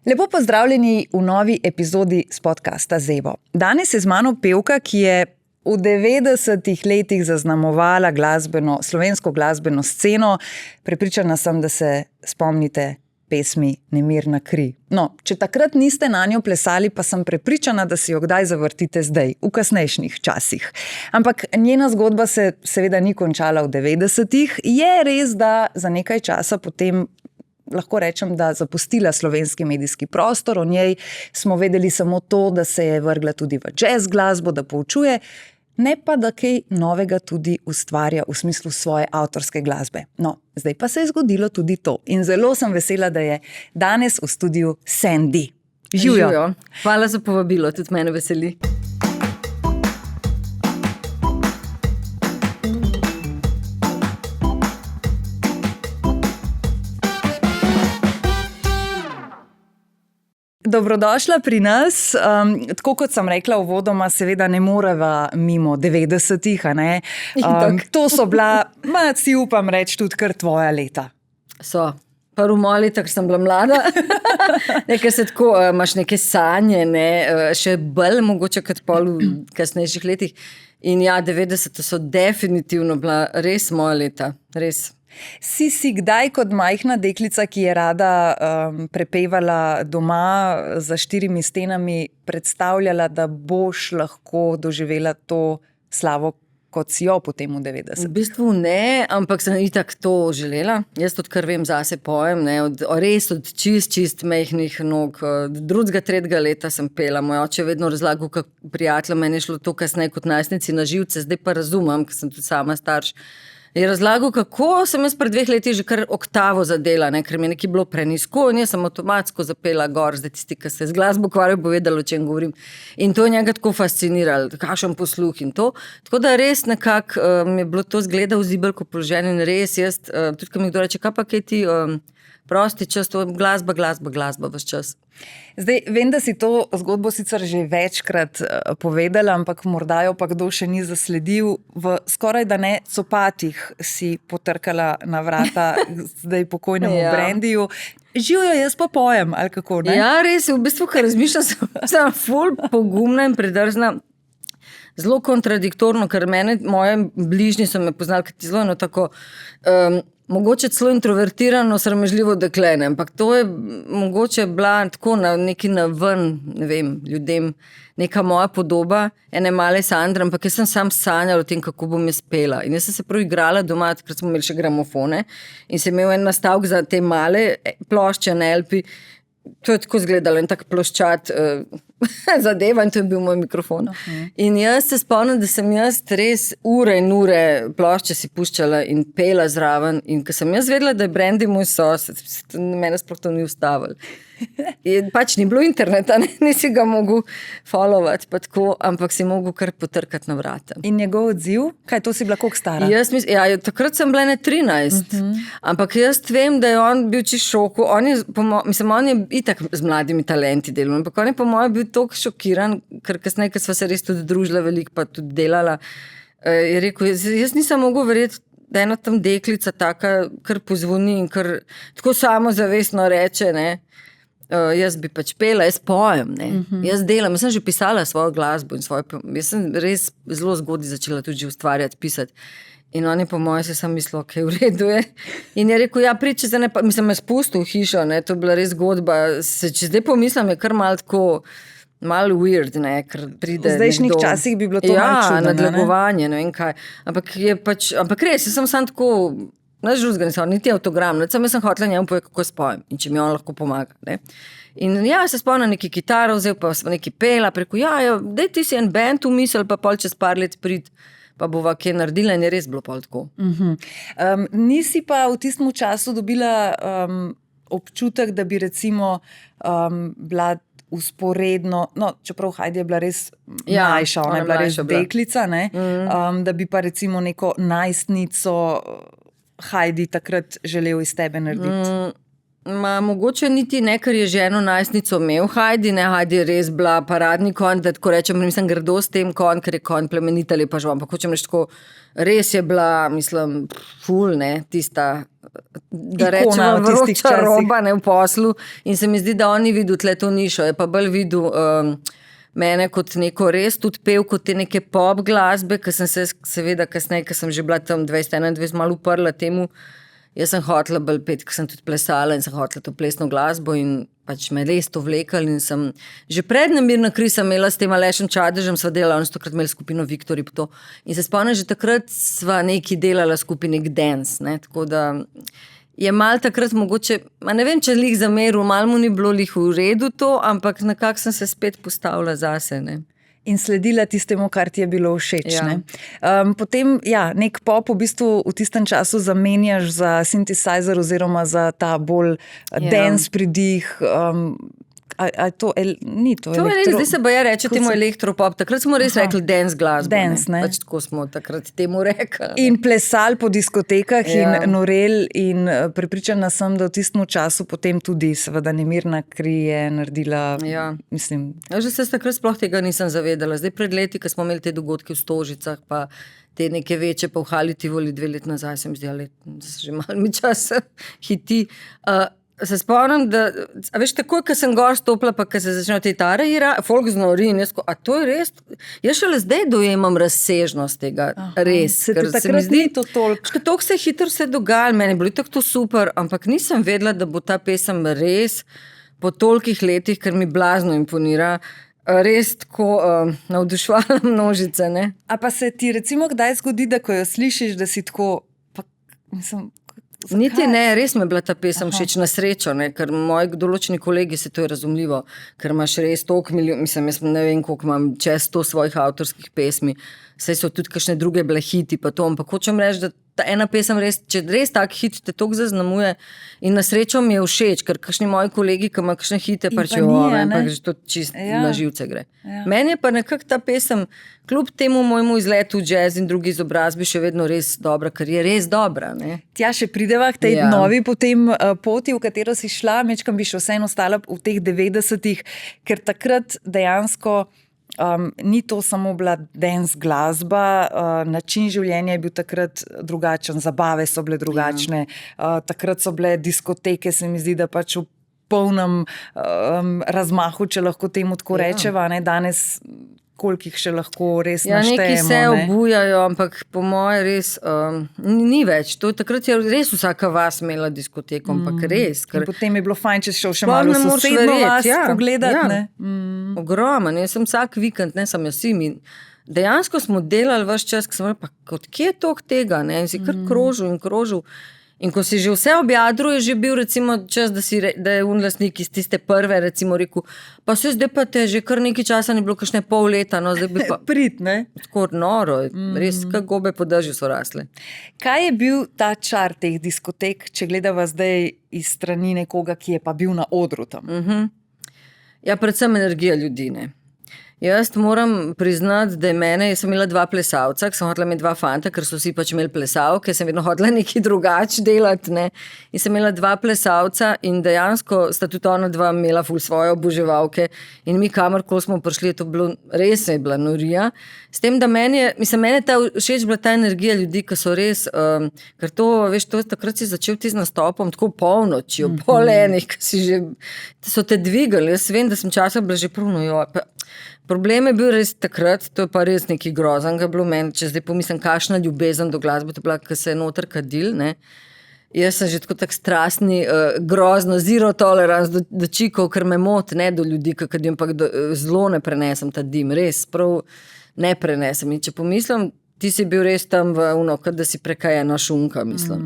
Lepo pozdravljeni v novi epizodi s podcasta Zevo. Danes je z mano pevka, ki je v 90-ih letih zaznamovala slovensko glasbeno sceno. Prepričana sem, da se spomnite pesmi Nemirna kri. No, če takrat niste na njo plesali, pa sem prepričana, da si jo kdaj zavrtite zdaj, v kasnejših časih. Ampak njena zgodba se seveda ni končala v 90-ih. Je res, da za nekaj časa potem lahko rečem, da zapustila slovenski medijski prostor. O njej smo vedeli samo to, da se je vrgla tudi v jazz glasbo, da poučuje, ne pa da kaj novega tudi ustvarja v smislu svoje avtorske glasbe. No, zdaj pa se je zgodilo tudi to. In zelo sem vesela, da je danes v studiu Sandy. Živjo. Hvala za povabilo, tudi mene veseli. Dobrodošla pri nas. Tako kot sem rekla uvodoma, seveda ne moreva mimo 90-ih. To so bila, si upam reči, tudi kar tvoja leta. So. Prvo moja leta, ker sem bila mlada. Nekaj se tako, imaš neke sanje, še bolj mogoče kot pol v kasnejših letih. In ja, 90 so definitivno bila res moja leta. Res. Si kdaj kot majhna deklica, ki je rada prepevala doma za 4 stenami, predstavljala, da boš lahko doživela to slavo, kot si jo potem v 90? V bistvu ne, ampak sem itak to želela. Jaz tudi kar vem zase pojem, res od čist majhnih nog. 2., 3. leta sem pela. Moj oče je vedno razlagal, kako prijatelj, meni je šlo to kasneje kot najstnici na živce, zdaj pa razumem, ker sem tudi sama starš. Je razlagal, kako sem jaz pred 2 leti že kar oktavo zadela, ker mi je nekaj bilo prenisko in jaz sem avtomatsko zapela gor, zdaj tisti, ki se z glasbo ukvarjajo, bo vedelo, o čem govorim. In to je njega tako fasciniralo, kakšen posluh in to. Tako da res nekako mi je bilo to zgleda v zibelko položen in res jaz, tudi ko mi kdo reče, kaj pa kaj ti prosti čas, to je glasba ves čas. Zdaj, vem, da si to zgodbo sicer že večkrat povedala, ampak morda jo pa kdo še ni zasledil. V skoraj da ne copatih si potrkala na vrata zdaj pokojnemu Brandiju. Živjo, jaz pa pojem, ali kako, ne? Ja, res, v bistvu, kar razmišljam, sem ful pogumna in predrzna. Zelo kontradiktorno, ker moje bližnji so me poznali, ker ti zelo tako mogoče celo introvertirano, sramežljivo dekle, ampak to je mogoče bila tako na neki naven, ne vem, ljudem, neka moja podoba, ene male Sandre, ampak jaz sem sam sanjala o tem, kako bom jaz pela. In jaz sem se prav igrala doma, ker smo imeli še gramofone in sem imel en nastavek za te male plošče na LP. To je tako izgledalo, en tak ploščat zadeva in to je bil moj mikrofon. In jaz se spomnim, da sem jaz res ure in ure plošče si puščala in pela zraven in ko sem jaz vedela, da je Brandi moj sosed, mene sploh to ni ustavil. In pač ni bilo interneta, nisi ga mogel followati, pa tako, ampak si mogel kar potrkati na vrata. In njegov odziv? Kaj, to si bila koliko stara? Takrat sem bila 13, ampak jaz vem, da je on bil čisto šoku. On je itak z mladimi talenti delal, ampak on je po mojem bil toliko šokiran, ker kasneje, ker sva se res tudi družila veliko, pa tudi delala, je rekel, jaz nisem mogel verjeti, da ena tam deklica taka, kar pozvoni in kar tako samozavestno reče, jaz bi pač pela, jaz pojem, jaz delam, jaz sem že pisala svojo glasbo in jaz sem res zelo zgodaj začela tudi ustvarjati, pisati. In on je po mojem se sam mislil, ok, v redu je. In je rekel, priče za mislim, me spustil v hišo, to je bila res zgodba, če zdaj pomislim, je kar malo tako, malo weird, ker pride v zdajšnjih časih bi bilo to malo čudno. Nadlegovanje, ne vem kaj. Ampak res, jaz sem sam tako, naš žuzga nisem, niti avtogram, jaz sem hotela njemu povedati, kako spojem in če mi on lahko pomaga. In se spomnim neki kitaro, vzel pa sem neki pela, preko, daj ti si en band v misel, pa pol čez par let prid, pa bova kaj naredila in je res bilo pol tako. Nisi pa v tistem času dobila občutek, da bi recimo bila usporedno, čeprav Heidi je bila res mlajša, ona je bila res deklica, da bi pa recimo neko najstnico Heidi takrat želel iz tebe narediti? Mogoče niti ne, ker je ženo najstnico imel Heidi, Heidi je res bila paradni konj, da tako rečem, nisem grdo s tem konj, ker je konj plemenita lepa žal, ampak hočem reči tako, res je bila, mislim, ful, tista da rečemo, vroča roba v poslu in se mi zdi, da on ni videl tle to nišo, je pa bolj videl mene kot neko res, tudi pel kot te neke pop glasbe, ker sem se seveda kasneje, ker sem že bila tam 20-21 malo uprla temu, jaz sem hotela bolj pet, ker sem tudi plesala in sem hotela to plesno glasbo in pač me res to vlekali in sem že pred Nemirna kri sem imela s tem Alešem Čadežem, sva delala, on so takrat imeli skupino Viktori po to in se spomnim, že takrat sva nekaj delala skupaj nek dance, ne, tako da je mal takrat mogoče, ne vem, če lih zameril, mal mu ni bilo lih v redu to, ampak nekako sem se spet postavila zase, ne. In sledila tistemu, kar ti je bilo všeč. Ja. Potem, nek pop v bistvu v tistem času zamenjaš za synthesizer oziroma za ta bolj dance pridih. Ni to elektro... Zdaj se baja reče temu elektropop. Takrat smo res rekli dance glasbo. Dance, ne? Pač tako smo takrat temu rekli. In plesal po diskotekah in norel in prepričana sem, da v tistem času potem tudi seveda Nemirna kri je naredila, mislim... Že se takrat sploh tega nisem zavedala. Zdaj pred leti, ko smo imeli te dogodke v Stožicah, pa te neke večje pa v Hali Tivoli 2 leti nazaj, sem zdaj, da se že malo mi čas hiti. Se spomnim, da, veš, takoj, ko sem gor stopila, pa ko se začnejo te tare folk znori in jaz, a to je res? Jaz šele zdaj dojemam razsežnost tega, res. Ker se mi zdi to toliko. Toliko se hitro se dogaja, meni je bilo tako to super, ampak nisem vedela, da bo ta pesem res po tolikih letih, ker mi blazno imponira, res tako navduševala množice, ne? A pa se ti recimo kdaj zgodi, da ko jo slišiš, da si tako, pa mislim... Zakaj? Niti ne, res mi je bila ta pesem všeč na srečo, ne, ker moji določeni kolegi se to je razumljivo, ker imaš res toliko milijon, mislim, jaz ne vem, koliko imam čez 100 svojih avtorskih pesmi, saj so tudi kakšne druge bile hiti pa to, ampak hočem reči, da ta ena pesem res, če res tak hit te toliko zaznamuje in na srečo mi je všeč, ker kakšni moji kolegi, ki ima kakšne hite, pa če ampak že to čist na živce gre. Meni je pa nekako ta pesem, kljub temu mojemu izletu v jazz in drugi izobrazbi še vedno res dobra, ker je res dobra, ne. Tja še prideva k tej novi potem poti, v katero si šla, mečkam bi še vseeno ostala v teh 90-ih, ker takrat dejansko ni to samo bila dance glasba, način življenja je bil takrat drugačen, zabave so bile drugačne, takrat so bile diskoteke, se mi zdi, da pač v polnem razmahu, če lahko temu tako rečeva, ne, danes koliko jih še lahko res naštejemo. Neki se obujajo, ampak po moje res ni več. To takrat je res vsaka vas imela diskoteko, ampak res. In potem je bilo fajn, če šel še malo v sosedno vas pogledati. Ne? Ogromen. Jaz sem vsak vikend, ne sem jaz mi. Dejansko smo delali vaš čas, ko sem rekla, pa odkje je toliko tega? Ne? In si kar krožil in krožil. In ko si že vse objadru, je že bil recimo čas, da je unlasnik iz tiste prve recimo rekel, pa se zdaj pa te že kar nekaj časa ni bilo, kakšne pol leta, no zdaj bi pa... Prit, ne? Tako noro, res kak gobe po dežju so rasle. Kaj je bil ta čar teh diskotek, če gledava zdaj iz strani nekoga, ki je pa bil na odru tam? Ja, predvsem energija ljudi, ne. Jaz moram priznati, da je mene, jaz sem imela 2 plesalca, ker sem hotela imeti 2 fanta, ker so vsi pač imeli plesalke, sem vedno hotela nekaj drugače delati, ne. In sem imela 2 plesalca in dejansko sta tudi ona 2 imela ful svoje oboževalke in mi kamorkoli smo prišli, je to bilo, res je bila norija. S tem, da meni je ta všeč bila ta energija ljudi, ki so res, ker to, veš, to takrat si začel ti z nastopom tako polnoči, ob pol enih, ki si že, so te dvigali, jaz vem, da sem časa bila že pruno, problem je bil res takrat, to je pa res nekaj groznega bilo meni, če zdaj pomislim, kakšna ljubezen do glasbe, to je bila, ko se je noter kadil, ne. Jaz sem že tako tak strastni, grozno, zero tolerance do čikov, ker me moti, ne do ljudi, ki kadim, ampak zelo ne prenesem ta dim, res, prav ne prenesem. In če pomislim, ti si bil res tam v kad da si prekajena šunka, mislim.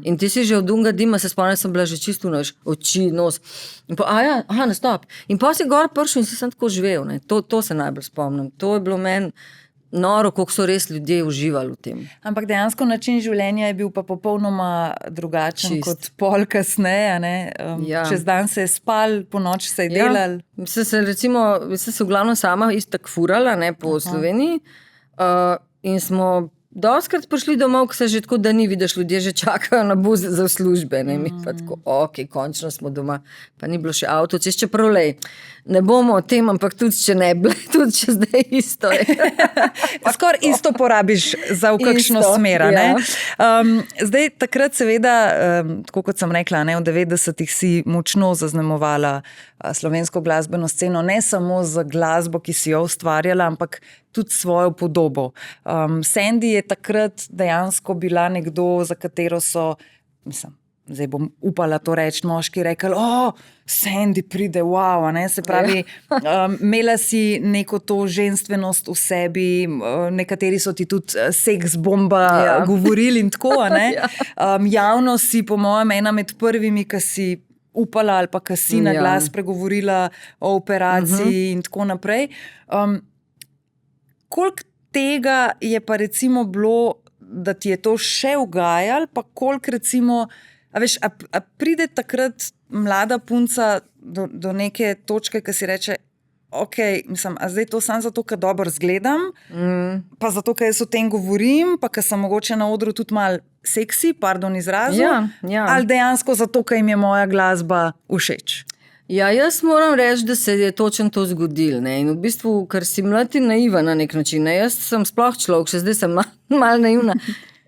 In ti si že od unga dima, se spomnim, sem bila že čisto oči, nos. In pa, nastop. In pa si gor prišel in si sem tako živel, ne. To se najbolj spomnim. To je bilo meni noro, koliko so res ljudje uživali v tem. Ampak dejansko način življenja je bil pa popolnoma drugačen kot pol kasneje, ne. Čez dan se je spal, po noč se je delal. Sem se v glavnem sama isto tak furala, ne, po Sloveniji. In smo doskrat prišli domov, ko se že tako, da ni vidiš, ljudje že čakajo na bus za službe, ne, mi pa tako, ok, končno smo doma, pa ni bilo še avto, čeprav lej, ne bomo o tem, ampak tudi če ne bi, tudi če zdaj isto je. Skoraj isto porabiš za v kakšno smer, ne? Zdaj, takrat seveda, tako kot sem rekla, ne, v 90-ih si močno zaznamovala slovensko glasbeno sceno, ne samo z glasbo, ki si jo ustvarjala, ampak tudi svojo podobo. Sandy je takrat dejansko bila nekdo, za katero so, mislim, zdaj bom upala to reči, moški rekli, Sandy pride, wow, ne, se pravi, imela si neko to ženstvenost v sebi, nekateri so ti tudi seks bomba govorili in tako, ne. Javno si, po mojem, ena med prvimi, ki si upala ali pa ki si na glas pregovorila o operaciji in tako naprej. Koliko tega je pa recimo bilo, da ti je to še ugajalo, pa koliko recimo, a pride takrat mlada punca do neke točke, ki si reče, ok, mislim, a zdaj to samo zato, ker dobro zgledam, pa zato, ker jaz o tem govorim, pa ker sem mogoče na odru tudi malo seksi, pardon izrazu, ali dejansko zato, ker jim je moja glasba všeč? Ja, jaz moram reči, da se je točno to zgodilo, ne, in v bistvu, ker si mlad in naiva na nek način, ne, jaz sem sploh človek, še zdaj sem malo naivna,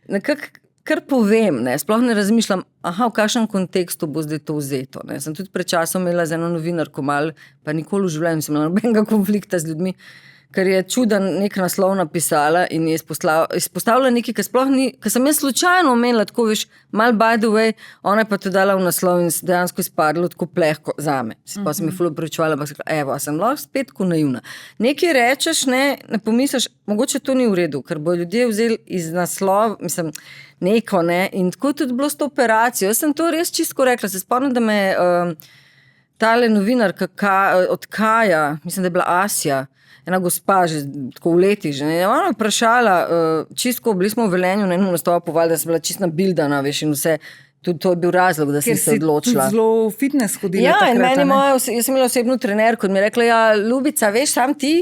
nekako kar povem, ne, sploh ne razmišljam, v kakšnem kontekstu bo zdaj to vzeto, ne, sem tudi pred časom imela z eno novinarko malo, pa nikoli v življenju sem imela nobenega konflikta z ljudmi, ker je čuden nek naslov napisala in je izpostavila nekaj, ki sploh ni, ki sem jaz slučajno omenila, tako veš, mal by the way, ona je pa to dala v naslov in dejansko izpadlo tako plehko zame. Pa sem je ful opravičevala, pa sem rekla, evo, sem lahko spet ko naivna. Nekaj rečeš, ne pomisliš, mogoče to ni v redu, ker bo ljudje vzeli iz naslov, mislim, neko, ne, in tako tudi bilo s to operacijo. Jaz sem to res čisto rekla, se spomnim, da me tale novinarka od Kaja, mislim, da je bila Asja, ena gospa, že tako v letih, že, ona je vprašala, čisto, bili smo v Velenju, na enem nastopu, da sem bila čisto nabildana, veš, in vse, tudi to je bil razlog, da sem se odločila. Ker si tudi zelo fitness hodila takrat, in meni jaz sem imela osebno trenerko, in mi je rekla, Ljubica, veš, sam ti,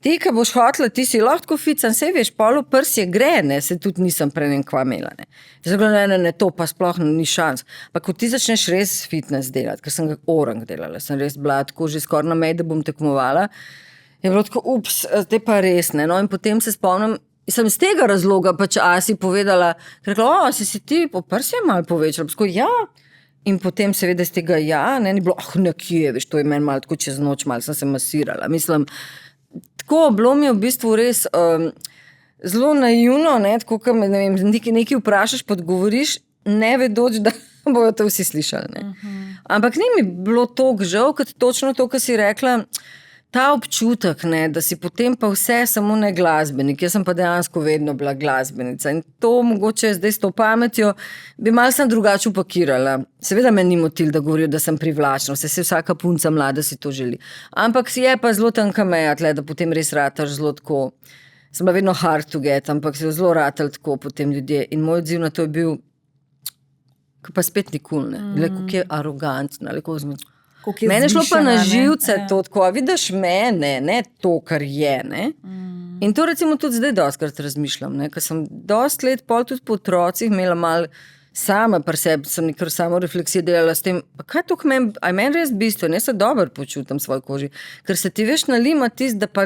ki boš hotela, ti si lahko fican, sej veš, polo prsje gre, ne, se tudi nisem prej nekva imela, ne. Jaz sem rekla, ne, to pa sploh ni šans. Pa ko ti začneš res fitness delati, ker sem ga orang delala, sem res bila tako že skoraj na meji, da bom tekmovala, je bilo tako, zdaj pa res, ne, no, in potem se spomnim, sem iz tega razloga pač Asi povedala, rekla, si ti po prsje malo povečala, tako, ja, in potem seveda iz tega, ne, ni bilo, nekje, veš, to je meni malo tako čez noč, malo sem se masirala, mislim, tako, bilo mi je v bistvu res zelo naivno, ne, tako, ko me, ne vem, nekaj vprašaš, podgovoriš, ne vedoč, da bojo to vsi slišali, ne. Ampak ni mi bilo toliko žal, kot točno to, kar si rekla, ta občutek, ne, da si potem pa vse samo ne glasbenik, jaz sem pa dejansko vedno bila glasbenica in to mogoče zdaj s to pametjo bi malo sem drugače upakirala. Seveda me ni motil, da govorijo, da sem privlačna, se vsaka punca mlada si to želi. Ampak je pa zelo tanka meja tle, da potem res rataš zelo tako, sem bila vedno hard to get, ampak se je zelo ratal tako potem ljudje in moj odziv na to je bil, pa spet nikul, ne, kako je arogantna, kako zmed. Mene šlo pa na živce to, tako, vidiš mene, ne to, kar je, ne. In to recimo tudi zdaj doskrat razmišljam, ne, ker sem dosti let pol tudi po otrocih imela malo sama pri sebi, sem nekaj samo refleksije delala s tem, pa kaj to meni, a je meni res bistvo, ne se dobro počutim v svoji koži, ker se ti veš nalima tisto, da pa,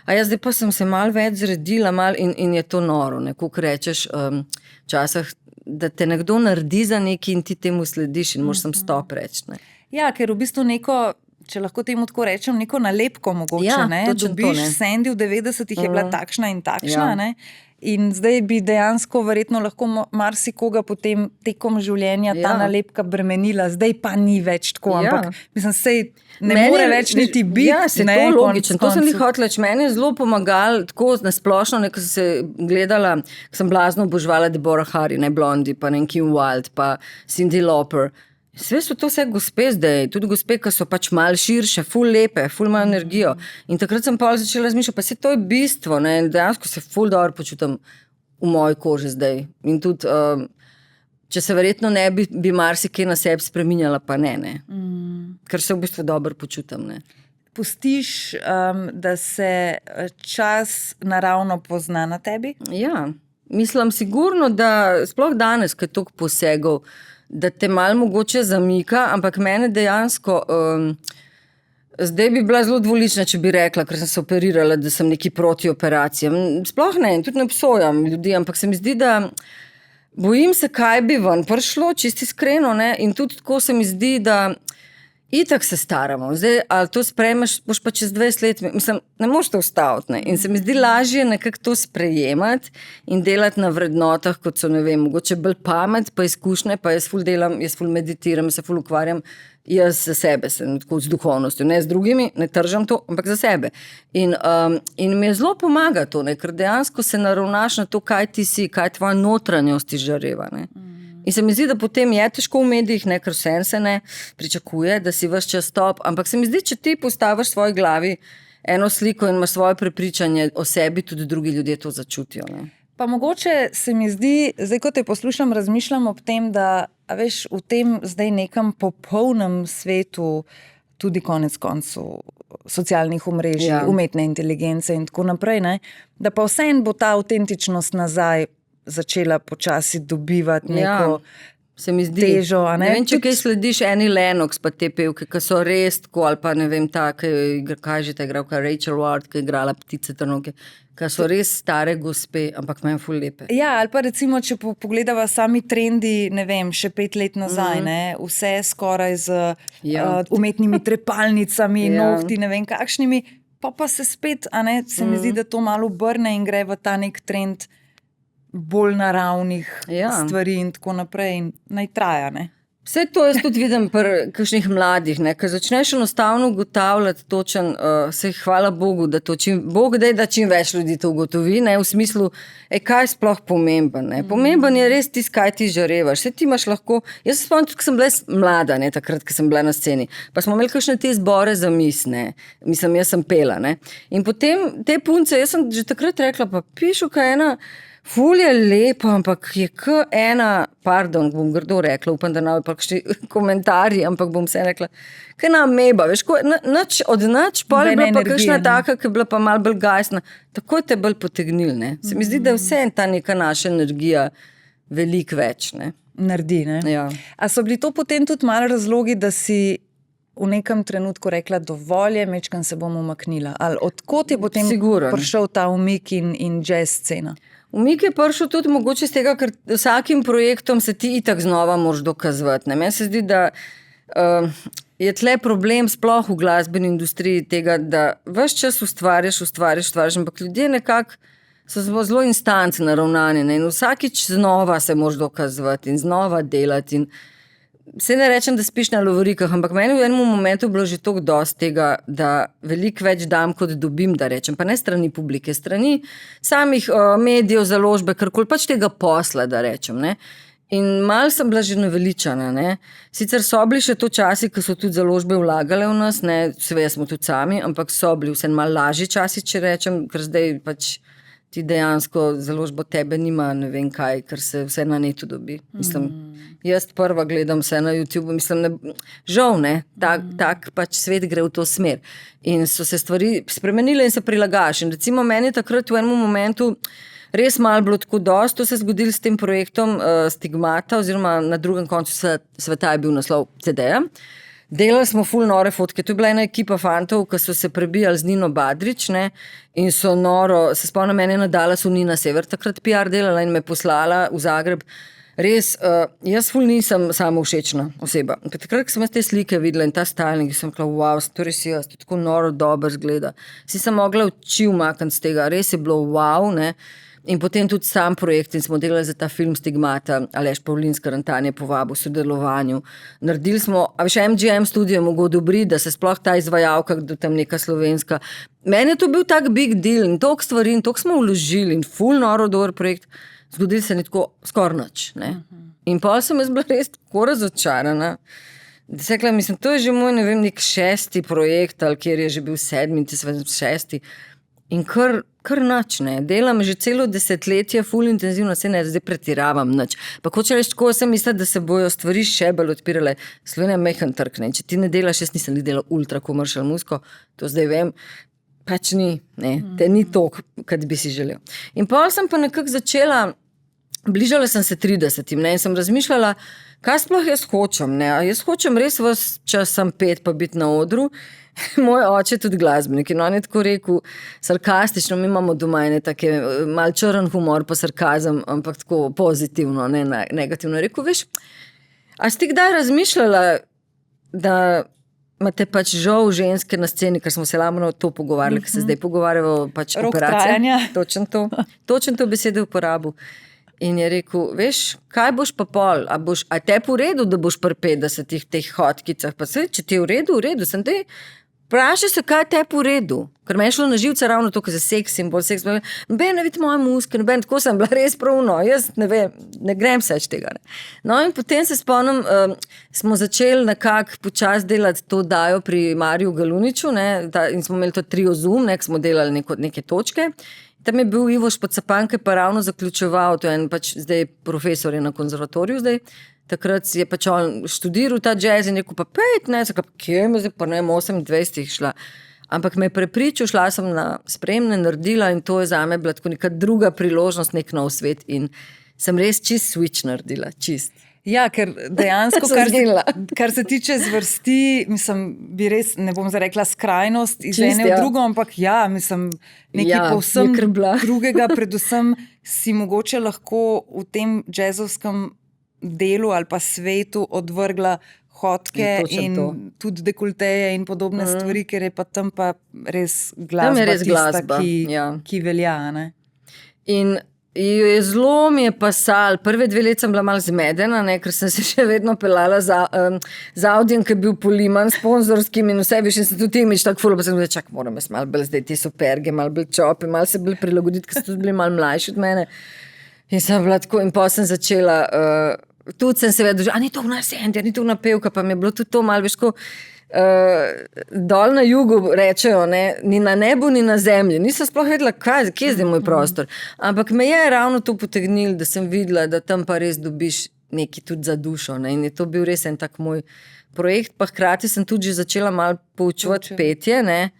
a jaz zdaj pa sem se malo več zredila malo in je to noro, ne, kako rečeš včasih, da te nekdo naredi za nekaj in ti temu slediš in moraš sem stop reči, ne. Ja, ker v bistvu neko, če lahko temu tako rečem, neko nalepko mogoče, ne, dobiš Sandy v 90-ih je bila takšna in takšna, ne, in zdaj bi dejansko verjetno lahko marsikoga potem tekom življenja ta nalepka bremenila, zdaj pa ni več tako, ampak mislim, sej ne more več niti biti. Ja, se to logično, to sem li hotela, meni je zelo pomagal, tako nasplošno, ko sem se gledala, ko sem blazno oboževala Deborah Harry, ne, Blondie, pa Kim Wilde, pa Cyndi Lauper. Sve so to vse gospe zdaj, tudi gospe, ki so pač malo širše, ful lepe, ful malo energijo. In takrat sem pa začela razmišljati, pa se to je bistvo, ne, dejansko se ful dobro počutim v moji koži zdaj. In tudi, če se verjetno ne bi marsikaj na sebi spreminjala, pa ne. Ker se v bistvu dobro počutim, ne. Pustiš, da se čas naravno pozna na tebi? Ja. Mislim, sigurno, da sploh danes, ko je toliko posegov, da te malo mogoče zamika, ampak mene dejansko, zdaj bi bila zelo dvolična, če bi rekla, ker sem se operirala, da sem neki proti operacijam. Sploh ne, tudi ne obsojam ljudi, ampak se mi zdi, da bojim se, kaj bi ven prišlo, čisto iskreno, ne, in tudi tako se mi zdi, da itak se staramo. Zdaj, ali to sprejmeš, boš pa čez 20 let, mislim, ne moreš to ustaviti, ne, in se mi zdi lažje nekako to sprejemati in delati na vrednotah, kot so, ne vem, mogoče bolj pamet, pa izkušnje, pa jaz ful delam, jaz ful meditiram, se ful ukvarjam, jaz za sebe sem tako z duhovnostjo, ne z drugimi, ne tržam to, ampak za sebe. In mi je zelo pomaga to, ne, ker dejansko se naravnaš na to, kaj ti si, kaj tvoja notranjost izžareva, ne. In se mi zdi, da potem je težko v medijih, ne, ker vse se ne pričakuje, da si ves čas top, ampak se mi zdi, če ti postaviš v svoji glavi eno sliko in imaš svoje prepričanje o sebi, tudi drugi ljudje to začutijo, ne. Pa mogoče se mi zdi, zdaj ko te poslušam, razmišljam ob tem, da veš, v tem zdaj nekem popolnem svetu, tudi konec koncev socialnih omrežij, umetne inteligence in tako naprej, ne, da pa vseeno bo ta avtentičnost nazaj začela počasi dobivati neko se mi zdi, težo. Ne vem, če kaj slediš Annie Lennox, pa te pevke, ki so res tako, ali pa ne vem, ta, kaj že ta igralka, Rachel Ward, ki je igrala Ptice trnovke, ki so res stare gospe, ampak meni ful lepe. Ja, ali pa recimo, če pogledava sami trendi, ne vem, še 5 let nazaj, ne, vse skoraj z umetnimi trepalnicami, nohti, ne vem kakšnimi, pa se spet, a ne, se mi zdi, da to malo obrne in gre v ta nek trend bolj naravnih stvari in tako naprej in naj traja, ne. Vse to jaz tudi vidim pri kakšnih mladih, ne, ker začneš enostavno ugotavljati točen, hvala Bogu, da to Bog daj, da čim več ljudi to ugotovi, ne, v smislu, kaj je sploh pomemben, ne. Pomemben je res tisto, kaj ti žarevaš. Vse ti imaš lahko, jaz se spomnim tudi, ko sem bila mlada, ne, takrat, ko sem bila na sceni, pa smo imeli kakšne te zbore za mis, ne, mislim, jaz sem pela, ne, in potem te punce, jaz sem že takrat rekla, pa pišu, kaj ena, ful je lepo, ampak je pardon, bom grdo rekla, upam, da ne bo kakšni komentarji, ampak bom vse rekla, kaj na ameba, veš, od nič, pol je bila pa kakšna taka, ki je bila pa malo bolj gajsna, tako te bolj potegnil, ne. Se mi zdi, da je vse ta neka naša energija veliko več, ne. Naredi, ne. Ja. A so bili to potem tudi malo razlogi, da si v nekem trenutku rekla, dovolj je, mečkam se bom umaknila, ali odkot je potem prišel ta umik in jazz scena? Umik je prišel tudi mogoče z tega, ker vsakim projektom se ti itak znova moraš dokazovati. Meni se zdi, da je tle problem sploh v glasbeni industriji tega, da ves čas ustvarjaš, ampak ljudje nekako so zelo instanci naravnani, ne? In vsakič znova se moraš dokazovati in znova delati in se ne rečem, da spiš na lovorikah, ampak meni v enem momentu bilo že toliko dosti tega, da veliko več dam, kot dobim, da rečem, pa ne strani publike, strani samih medijev, založbe, karkoli pač tega posla, da rečem, ne. In malo sem bila že naveličana, ne. Sicer so bili še to časi, ko so tudi založbe vlagale v nas, ne, seveda smo tudi sami, ampak so bili vse malo lažji časi, če rečem, ker zdaj pač ti dejansko založbo tebe nima ne vem kaj, ker se vse na netu dobi. Mislim, jaz prva gledam vse na YouTube, mislim, žal, ne, tak pač svet gre v to smer. In so se stvari spremenile in se prilagajaš. In recimo meni takrat v enem momentu res malo bilo tako dosti, to se je zgodilo s tem projektom Stigmata, oziroma na drugem koncu sveta je bil naslov CD-ja. Delali smo ful nore fotke, to je bila ena ekipa fantov, ki so se prebijali z Nino Badrič, ne, in so noro, se spomnim, meni je nadala Sunina Sever, takrat PR delala in me poslala v Zagreb. Res, jaz ful nisem samo všečna oseba. Takrat, ko sem jaz te slike videla in ta styling, sem rekla, wow, to res jaz, to tako noro dobro zgleda. Si sem mogla oči umakniti z tega, res je bilo wow, ne. In potem tudi sam projekt in smo delali za ta film Stigmata, Aleš Pavlinc Karantan je povabil v sodelovanju. Naredili smo, a veš, MGM studio mogel odobriti, da se sploh ta izvajalka, da tam neka slovenska. Meni je to bil tak big deal in toliko stvari in toliko smo vložili in ful noro dober projekt, zgodili se ni tako skoraj nič, ne. In pol sem jaz bila res tako razočarana. Da se rekla, mislim, to je že moj, ne vem, nek 6. projekt, ali kjer je že bil 7, 6. In kar nič, ne. Delam že celo desetletje, ful intenzivno, se ne, zdaj pretiravam nič. Pa hoče reči, tako sem mislila, da se bojo stvari še bolj odpirale. Slovenija je majhen trg, ne. Če ti ne delaš, jaz nisem delala ultra commercial muziko, to zdaj vem. pač ni, ne, te ni to, kot bi si želel. In pol sem pa nekako začela, bližala sem se 30, ne, in sem razmišljala, kaj sploh jaz hočem, ne, a jaz hočem res ves čas sem pet pa biti na odru. Moj oče je tudi glasbenik in on je tako rekel, sarkastično, mi imamo doma ene take, mal črn humor pa sarkazem, ampak tako pozitivno, ne negativno. Rekel, veš, a si ti kdaj razmišljala, da imate pač žal ženske na sceni, ker smo se lavno to pogovarjali, ker se zdaj pogovarjamo pač operacije. Točno to besede uporabil. In je rekel, veš, kaj boš pa pol, a te po redu, da boš pri 50 teh hotkicah, pa se, če ti je v redu, sem te, vprašaj se, kaj te po redu, ker me je šlo na živce ravno to, ker se seks in bolj seks, noben ne vidi moje muske, noben, tako sem bila res pravno, jaz ne vem, ne grem seč tega. Ne. No in potem se spomnim, smo začeli nekako počas delati to dajo pri Mariju Galuniču, ne, in smo imeli to trio Zoom, ne, smo delali neke točke. Tam je bil Ivo Špocapan, ki je pa ravno zaključeval, to je en pač zdaj profesor je na konzervatoriju zdaj, takrat je pač on študiral ta jazz in rekel pa 5, ne, zakaj, kje me zdaj pa ne, 28 šla. Ampak me je prepričal, šla sem na spremne, naredila in to je zame bila tako neka druga priložnost, nek nov svet in sem res čist switch naredila, čist. Ja, ker dejansko, kar se tiče zvrsti, mislim, bi res, ne bom zarekla skrajnost iz ene v drugo, ampak ja, mislim, nekaj povsem drugega, predvsem si mogoče lahko v tem jazzovskem delu ali pa svetu odvrgla hotke in tudi dekolteje in podobne stvari, ker je pa tam pa res glasba tista, ki velja, ne? In je zelo mi je pasal, prve 2 leta sem bila malo zmedena, ne, ker sem se še vedno pelala za Audijem, ki je bil Poliman, sponzorskim in vse, veš, in sem tudi imič tako ful, pa sem bila, čak, moram jaz malo bolj zdaj te superge, malo bolj čopi, malo se bolj prilagoditi, ker so tudi bili malo mlajši od mene. In sem bila tako, in pa sem začela, tudi sem se vedela, a ni to v nas Sandy, a ni to v napevka, pa mi je bilo tudi to malo, veš, ko dol na jugu rečejo, ne, ni na nebu, ni na zemlji. Nisem sploh vedela, kje je zdaj moj prostor. Ampak me je ravno to potegnilo, da sem videla, da tam pa res dobiš nekaj tudi za dušo. Ne. In je to bil res en tak moj projekt. Pa hkrati sem tudi že začela malo poučevati petje. Ne.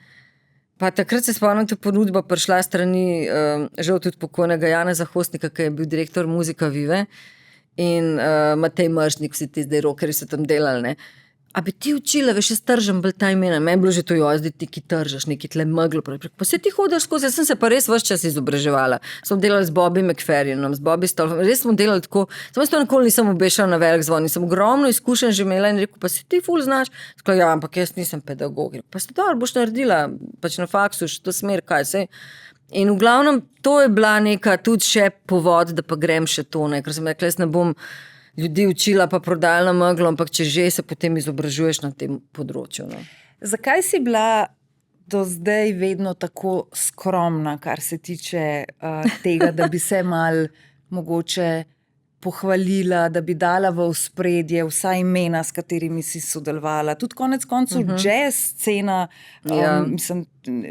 Pa takrat se spomnim, da ponudba prišla strani žal tudi pokojnega Janeza Hostnika, ki je bil direktor Muzika Vive. In Matej Mržnik, vsi ti zdaj rokerji so tam delali, ne. A bi ti učila, veš, jaz tržem bolj ta imena, meni je bilo že to, zdaj ti ki tržaš, neki tle meglo, pa se ti hodiš skozi, jaz sem se pa res ves čas izobraževala. Smo delali z Bobby McFerrinom, z Bobby Stolfom, res smo delali tako, samo jaz to nikoli nisem obešala na velik zvon, nisem ogromno izkušenj že imela in rekel, pa si ti ful znaš, skaj, ja, ampak jaz nisem pedagog, pa si dobro, boš naredila, pač na faksu, še to smer, kaj se. In v glavnem, to je bila neka tudi še povod, da pa grem še to, ne, ker sem rekla, jaz ne bom ljudi učila pa prodajala meglo, ampak če že se potem izobražuješ na tem področju. No. Zakaj si bila do zdaj vedno tako skromna, kar se tiče tega, da bi se mal mogoče pohvalila, da bi dala v ospredje vsa imena, s katerimi si sodelovala. Tudi konec koncev jazz scena, mislim,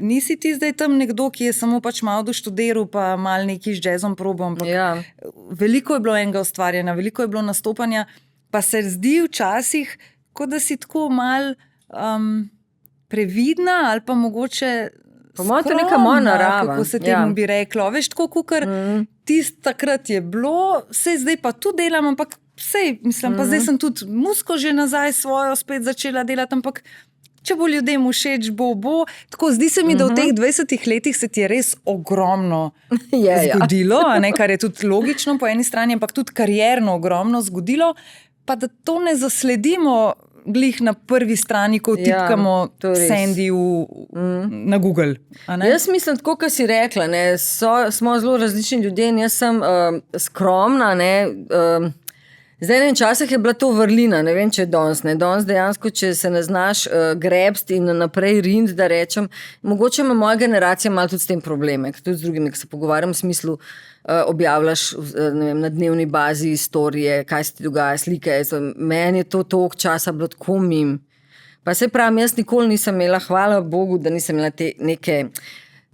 nisi ti zdaj tam nekdo, ki je samo pač malo doštudiral, pa malo neki z jazzom probal, ampak veliko je bilo enega ustvarjanja, veliko je bilo nastopanja, pa se zdi včasih, kot da si tako malo previdna ali pa mogoče to je neka moja narava. Kako se temu bi reklo. Veš, tako kukar takrat je bilo, sej zdaj pa tu delam, ampak sej, mislim, pa zdaj sem tudi muziko že nazaj svojo spet začela delati, ampak če bo ljudem všeč, bo. Tako zdi se mi, da v teh 20 letih se ti je res ogromno zgodilo, a ne, kar je tudi logično po eni strani, ampak tudi karierno ogromno zgodilo, pa da to ne zasledimo glih na prvi strani, ko tipkamo Sandy na Google. Jaz mislim, tako, kot si rekla, ne, smo zelo različni ljudje in jaz sem skromna, ne, zdaj ne časih je bila to vrlina, ne vem, če je danes, ne, danes dejansko, če se ne znaš grebsti in naprej rind, da rečem, mogoče ima moja generacija malo tudi s tem probleme, tudi z drugimi, ki se pogovarjam v smislu, objavljaš, ne vem, na dnevni bazi istorije, kaj se ti dogaja, slike, meni je to toliko časa bilo tako mim. Pa se pravim, jaz nikoli nisem imela, hvala Bogu, da nisem imela te neke,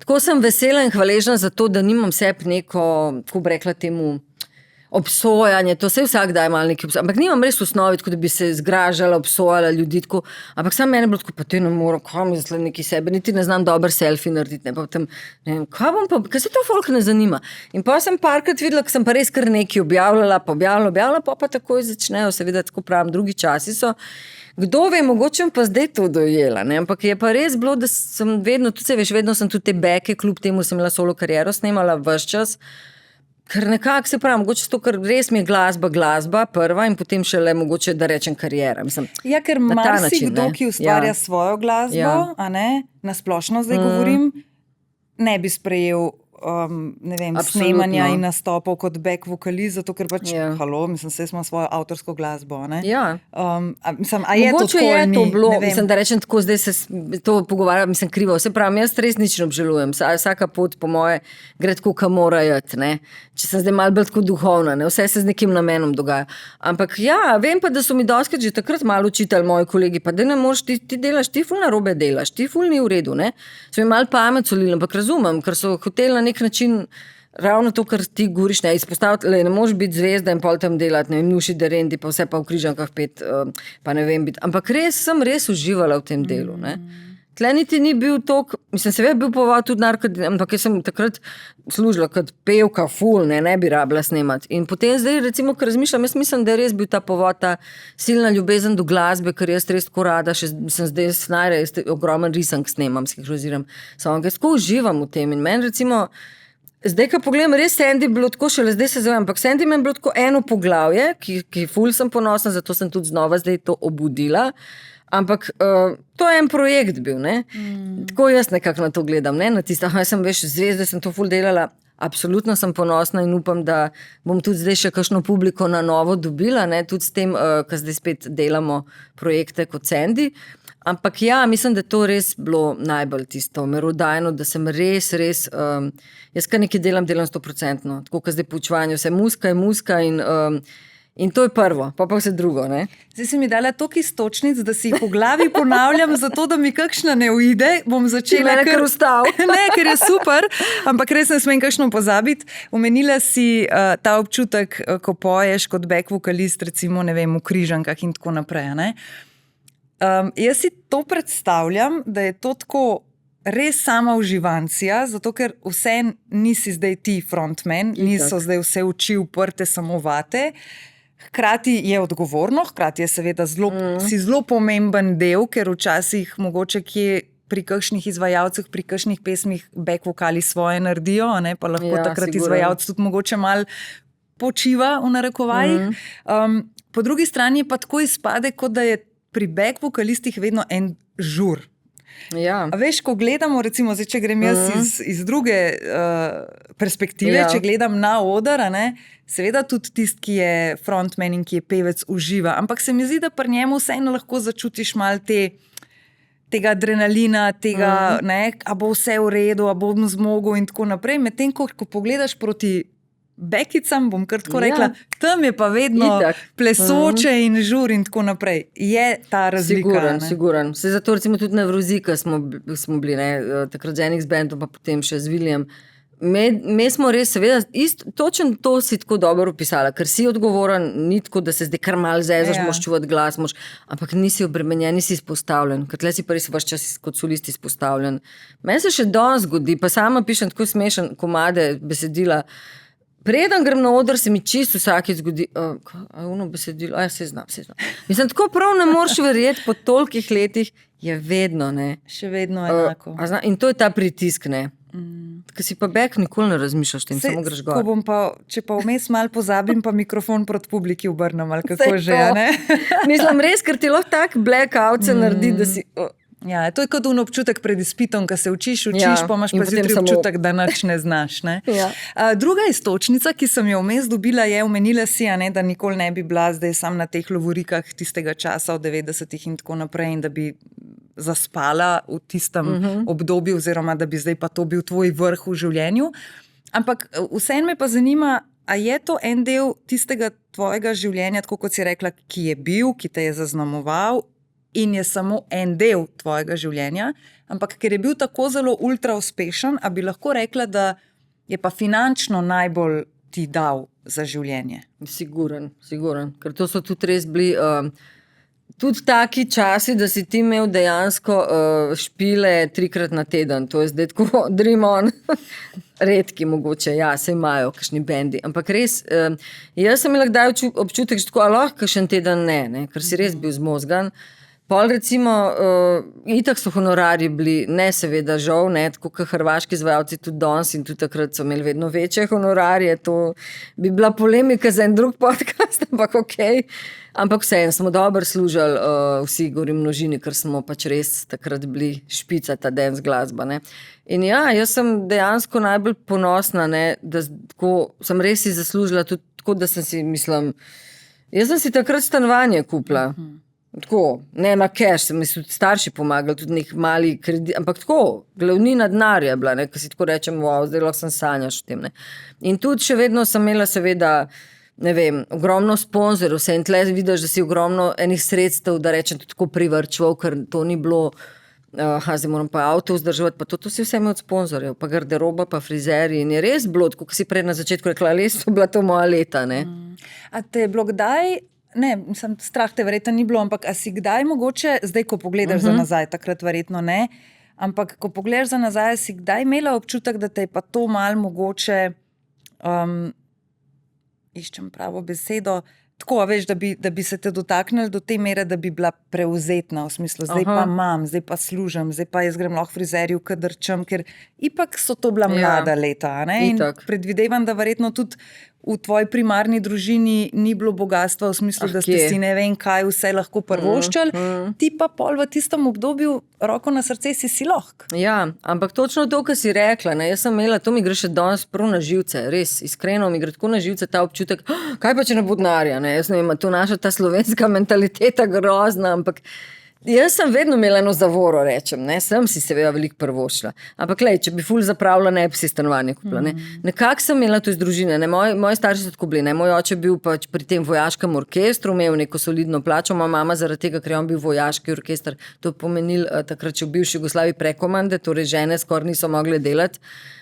tako sem vesela in hvaležna za to, da nimam sebi neko, kako bi rekla temu, obsojanje, to se vsak daj malo nekaj obsojanja, ampak nimam res v osnovi, tako da bi se zgražala, obsojala ljudi, tako, ampak sam meni je bilo tako, pa te ne moram, kaj mi zdaj neki sebe, niti ne znam dober selfie narediti, ne, pa potem, ne vem, kaj bom pa, kaj se to folk ne zanima. In pa sem parkrat videla, ko sem pa res kar nekaj objavljala, pa takoj začnejo, seveda tako pravim, drugi časi so. Kdo ve, mogoče pa zdaj to dojela, ne? Ampak je pa res bilo, da sem vedno, tudi se veš, vedno sem tudi te beke, kljub temu sem imela solo kariero, snemala ves čas, ker nekako se pravi, mogoče to, ker res mi je glasba prva in potem šele mogoče, da rečem karijera. Mislim, ja, ker marsikdo, ki ustvarja svojo glasbo, a ne, nasplošno zdaj govorim, ne bi sprejel ne vem, snemanja in nastopov kot back vokalist, zato ker pač, mislim, se smo svojo avtorsko glasbo, ne? Ja. Mislim, a je mogoče to tako ali ni? To bilo, mislim, da rečem tako, zdaj se to pogovarjam, mislim, krivo. Vse pravim, jaz res nič ne obžalujem. Vsaka pot po moje gre tako, kam mora iti, ne? Če sem zdaj malo bolj tako duhovna, ne? Vse se z nekim namenom dogaja. Ampak ja, vem pa, da so mi doskrat že takrat malo učitelj moji kolegi, pa da ne moreš, ti delaš, ti ful narobe delaš, ti ful ni v redu, ne? So mi malo pamet solili, ampak razumem, ker so hoteli na nek način ravno to, kar ti govoriš, ne izpostaviti, ne možeš biti zvezda in pol tam delati, ne vem, Nuši Derendi, pa vse pa v križankah pet, pa ne vem biti. Ampak sem res uživala v tem delu, ne. Tle niti ni bil tok, mislim, seveda bil povod tudi ampak jaz sem takrat služila kot pevka, ful, ne bi rabila snemati. In potem zdaj, recimo, ko razmišljam, jaz mislim, da je res bil ta povod, ta silna ljubezen do glasbe, ker jaz res tako rada, še sem zdaj snajra, jaz ogromen risank snemam, sinhroniziram songe, jaz tako uživam v tem in meni recimo, zdaj, ko pogledam, res Sandy bilo tako, šele zdaj se zavem, ampak Sandy meni bilo tako eno poglavje, ki ful sem ponosna, zato sem tudi znova zdaj to obudila. Ampak to je en projekt bil, ne? Tako jaz nekako na to gledam, ne? Na tisto, jaz sem veš zvezda, sem to ful delala, absolutno sem ponosna in upam, da bom tudi zdaj še kakšno publiko na novo dobila, ne? Tudi s tem, ko zdaj spet delamo projekte kot Sandy. Ampak ja, mislim, da to res bilo najbolj tisto merodajno, da sem res, jaz kar nekaj delam 100%, tako kot zdaj poučevanje, vse muska je muska in to je prvo, pa vse drugo, ne. Zdaj si mi dala toliko istočnic, da si jih v glavi ponavljam, zato da mi kakšna ne uide, bom začela kar ustav. Ne, ker je super, ampak res ne smem kakšno pozabiti. Omenila si ta občutek, ko poješ kot back vokalist, recimo, ne vem, v križankah in tako naprej, ne. Jaz si to predstavljam, da je to tako res sama uživancija, zato ker vse nisi zdaj ti frontman, niso zdaj vse oči uprte samo vate. Hkrati je odgovorno, hkrati je seveda si zelo pomemben del, ker včasih mogoče kje pri kakšnih izvajalcih, pri kakšnih pesmih back vokali svoje naredijo, ne, pa lahko takrat izvajalc tudi mogoče malo počiva v narekovajih. Po drugi strani pa tako izpade, kot da je pri back vokalistih vedno en žur. Ja. A veš, ko gledamo, recimo, zdaj, če grem jaz iz druge perspektive, če gledam na oder, ne, seveda tudi tisti, ki je frontman in ki je pevec, uživa, ampak se mi zdi, da pri njemu vseeno lahko začutiš malo tega adrenalina, tega, ne, a bo vse v redu, a bom zmogel in tako naprej. Medtem, ko pogledaš proti bekicam, bom kar tako rekla, tam je pa vedno plesoče in žur in tako naprej. Je ta razlika. Siguren. Se zato recimo tudi na Vrozika smo bili, ne, takrat z enih z bandom, pa potem še z Viljem. Me smo res, seveda, točno to si tako dobro opisala, ker si odgovoren, ni tako, da se zdaj kar malo zezaš, moš čuvati glas, ampak nisi obremenjen, nisi izpostavljen, ker tle si pa res vaš čas kot solist izpostavljen. Meni se še danes zgodi, pa sama pišem tako smešen komade, besedila. Preden grem na oder, se mi čisto vsakič zgodi, ono besedilo, se znam. Mislim, tako prav ne moreš verjeti, po tolikih letih je vedno, ne. Še vedno enako. In to je ta pritisk, ne. Ker si pa back, nikoli ne razmišljaš tem, samo greš gor. Če pa vmes malo pozabim, pa mikrofon proti publiki obrnem, ali kako že, ne. Mislim, res, ker ti lahko tak blackout se naredi, da si... Ja, to je kot občutek pred izpitom, ko se učiš, pa imaš pa zjutraj občutek, da nič ne znaš. Ne? Druga istočnica, ki sem jo vmes dobila, je, omenila si, ne, da nikoli ne bi bila zdaj sam na teh lovorikah tistega časa v 90-ih in tako naprej in da bi zaspala v tistem obdobju oziroma da bi zdaj pa to bil tvoj vrh v življenju. Ampak vseeno me pa zanima, a je to en del tistega tvojega življenja, tako kot si rekla, ki je bil, ki te je zaznamoval, in je samo en del tvojega življenja, ampak ker je bil tako zelo ultra uspešen, a bi lahko rekla, da je pa finančno najbolj ti dal za življenje. Siguren, ker to so tudi res bili tudi taki časi, da si ti imel dejansko špile 3-krat na teden, to je zdaj tako dream on, redki mogoče, ja, se imajo kakšni bendi, ampak res, jaz sem imela kdaj občutek, že tako, lahko kakšen teden ne, ker si res bil zmozgan. Pol recimo, itak so honorarji bili, ne seveda žal, ne, tako kot hrvaški izvajalci tudi danes in tudi takrat so imeli vedno večje honorarje, to bi bila polemika za en drug podcast, ampak okej. Ampak vseeno smo dobro služili, vsi govorim množini, ker smo pač res takrat bili špica ta dance glasba, ne. In ja, jaz sem dejansko najbolj ponosna, ne, da tako, sem res si zaslužila tudi tako, da sem si, mislim, jaz sem si takrat stanovanje kupila. Tako, ne na cash, sem si tudi starši pomagali, tudi nek mali kredit, ampak tako, glavnina denarja je bila, ne, ko si tako rečem, wow, zdaj lahko sem sanjaš v tem, ne. In tudi še vedno sem imela seveda, ne vem, ogromno sponzorjev, vse in tle vidiš, da si ogromno enih sredstev, da rečem, tudi tako privrčval, ker to ni bilo, zdaj moram pa avto vzdrževati, pa to si vse imel od sponzorjev, pa garderoba, pa frizeri in je res bilo, tako ko si prej na začetku rekla, res so bila to moja leta, ne. A te je bilo kdaj, ne, mislim, strah te verjetno ni bilo, ampak a si kdaj mogoče, zdaj ko pogledaš za nazaj, takrat verjetno ne, ampak ko pogledaš za nazaj, si kdaj imela občutek, da te je pa to malo mogoče, iščem pravo besedo, tako, veš, da bi se te dotaknili do te mere, da bi bila prevzetna, v smislu, zdaj pa imam, zdaj pa služim, zdaj pa jaz grem lahko frizerju, kadar čem, ker ipak so to bila mlada leta, ne? In predvidevam, da verjetno tudi v tvoji primarni družini ni bilo bogatstva v smislu, da ste si ne vem kaj vse lahko prvoščali, ti pa pol v tistem obdobju roko na srce si lahko. Ja, ampak točno to, kar si rekla, ne, jaz sem imela, to mi gre še danes prav na živce, res, iskreno mi gre tako na živce ta občutek, kaj pa če ne bo denarja, ne, jaz ne vem, to naša ta slovenska mentaliteta grozna, ampak jaz sem vedno imela eno zavoro, rečem, ne, sem si seveda veliko prvošla, ampak lej, če bi ful zapravila, ne bi si stanovanje kupila, ne. Nekako sem imela to iz družine, ne, moji starši so tako bili, ne, moj oče bil pač pri tem vojaškem orkestru, imel neko solidno plačo, moja mama zaradi tega, ker je on bil vojaški orkester, to je pomenil takrat še v bivši Jugoslaviji prekomande, torej žene skoraj niso mogle delati.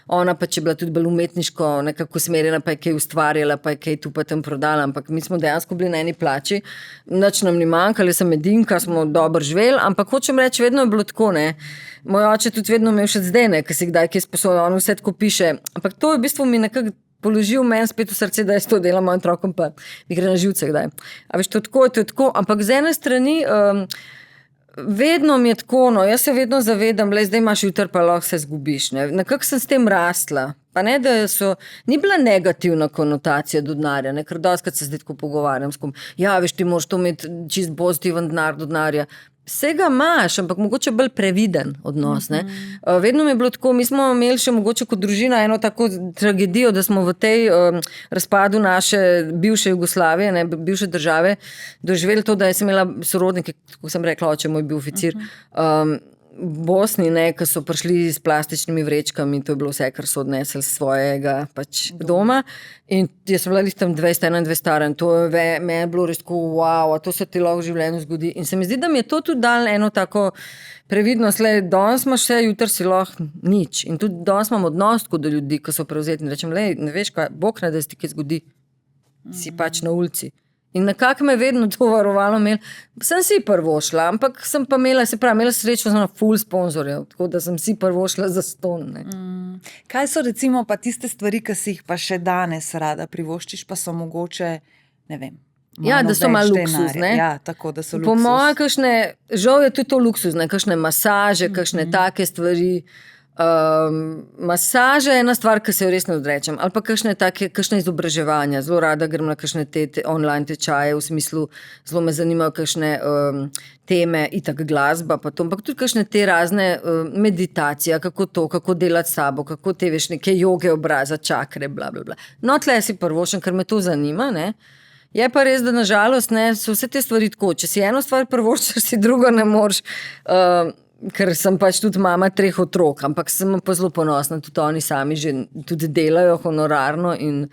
Ona pa če bila tudi bolj umetniško nekako usmerjena, pa je kaj ustvarjala, pa je kaj tu pa tam prodala, ampak mi smo dejansko bili na eni plači, nič nam ni manjkalo, sem edinka, smo dobro živeli, ampak hočem reči, vedno je bilo tako, ne. Moj oče tudi vedno imel še zdaj, ne, ker si kdaj kaj sposoben, on vse tako piše, ampak to je v bistvu mi nekako položil meni spet v srce, da jaz to delam mojim otrokom, pa mi gre na živce kdaj. A veš, to je tako, ampak z ene strani vedno mi je tako, no, jaz se vedno zavedam, le zdaj imaš jutr, pa lahko se zgubiš, ne. Nekako sem s tem rasla, pa ne, da ni bila negativna konotacija do denarja, ne, ker dostikrat se zdaj tako pogovarjam s kom, ja, veš, ti moraš to imeti čist pozitiven denar do denarja. Vse ga imaš, ampak mogoče bolj previden odnos, ne. Vedno mi je bilo tako, mi smo imeli še mogoče kot družina eno tako tragedijo, da smo v tej razpadu naše bivše Jugoslavije, ne, bivše države, doživeli to, da sem imela sorodnike, kako sem rekla, oče moj bil oficir, v Bosni, ne, ki so prišli s plastičnimi vrečkami, to je bilo vse, kar so odnesli svojega pač doma. In jaz sem bila tam 21 stara in to me je bilo res tako, wow, a to se ti lahko v življenju zgodi. In se mi zdi, da mi je to tudi dalo eno tako previdnost, le, danes imaš vse, jutri si lahko nič. In tudi danes imam odnos tako do ljudi, ki so prevzetni. Rečem, le, ne veš kaj, Bog ne, da se ti kaj zgodi. Si pač na ulici. In nekako me je vedno to varovalo imel. Sem si prvošla, ampak sem pa imela srečo za ful sponzorjev, tako da sem si prvošla za ston. Kaj so recimo pa tiste stvari, ki si jih pa še danes rada privoščiš, pa so mogoče, ne vem, ja, da so malo luksuzne. Ja, tako, da so luksuz. Po moje kakšne, žal je tudi to luksuzne, kakšne masaže, kakšne take stvari. Masaža je ena stvar, ki se jo res ne odrečem, ali pa kakšne izobraževanja, zelo rada grem na kakšne te online tečaje, v smislu, zelo me zanimajo kakšne teme, itak glasba, pa to, ampak tudi kakšne te razne meditacije, kako delati s sabo, kako te veš neke joge obraza, čakre, bla, bla, bla. No, tle si prvošen, ker me to zanima, ne. Je pa res, da nažalost, ne, so vse te stvari tako, če si eno stvar prvoščaš, si drugo ne moreš, ker sem pač tudi mama 3 otrok, ampak sem pa zelo ponosna, tudi oni sami že tudi delajo honorarno in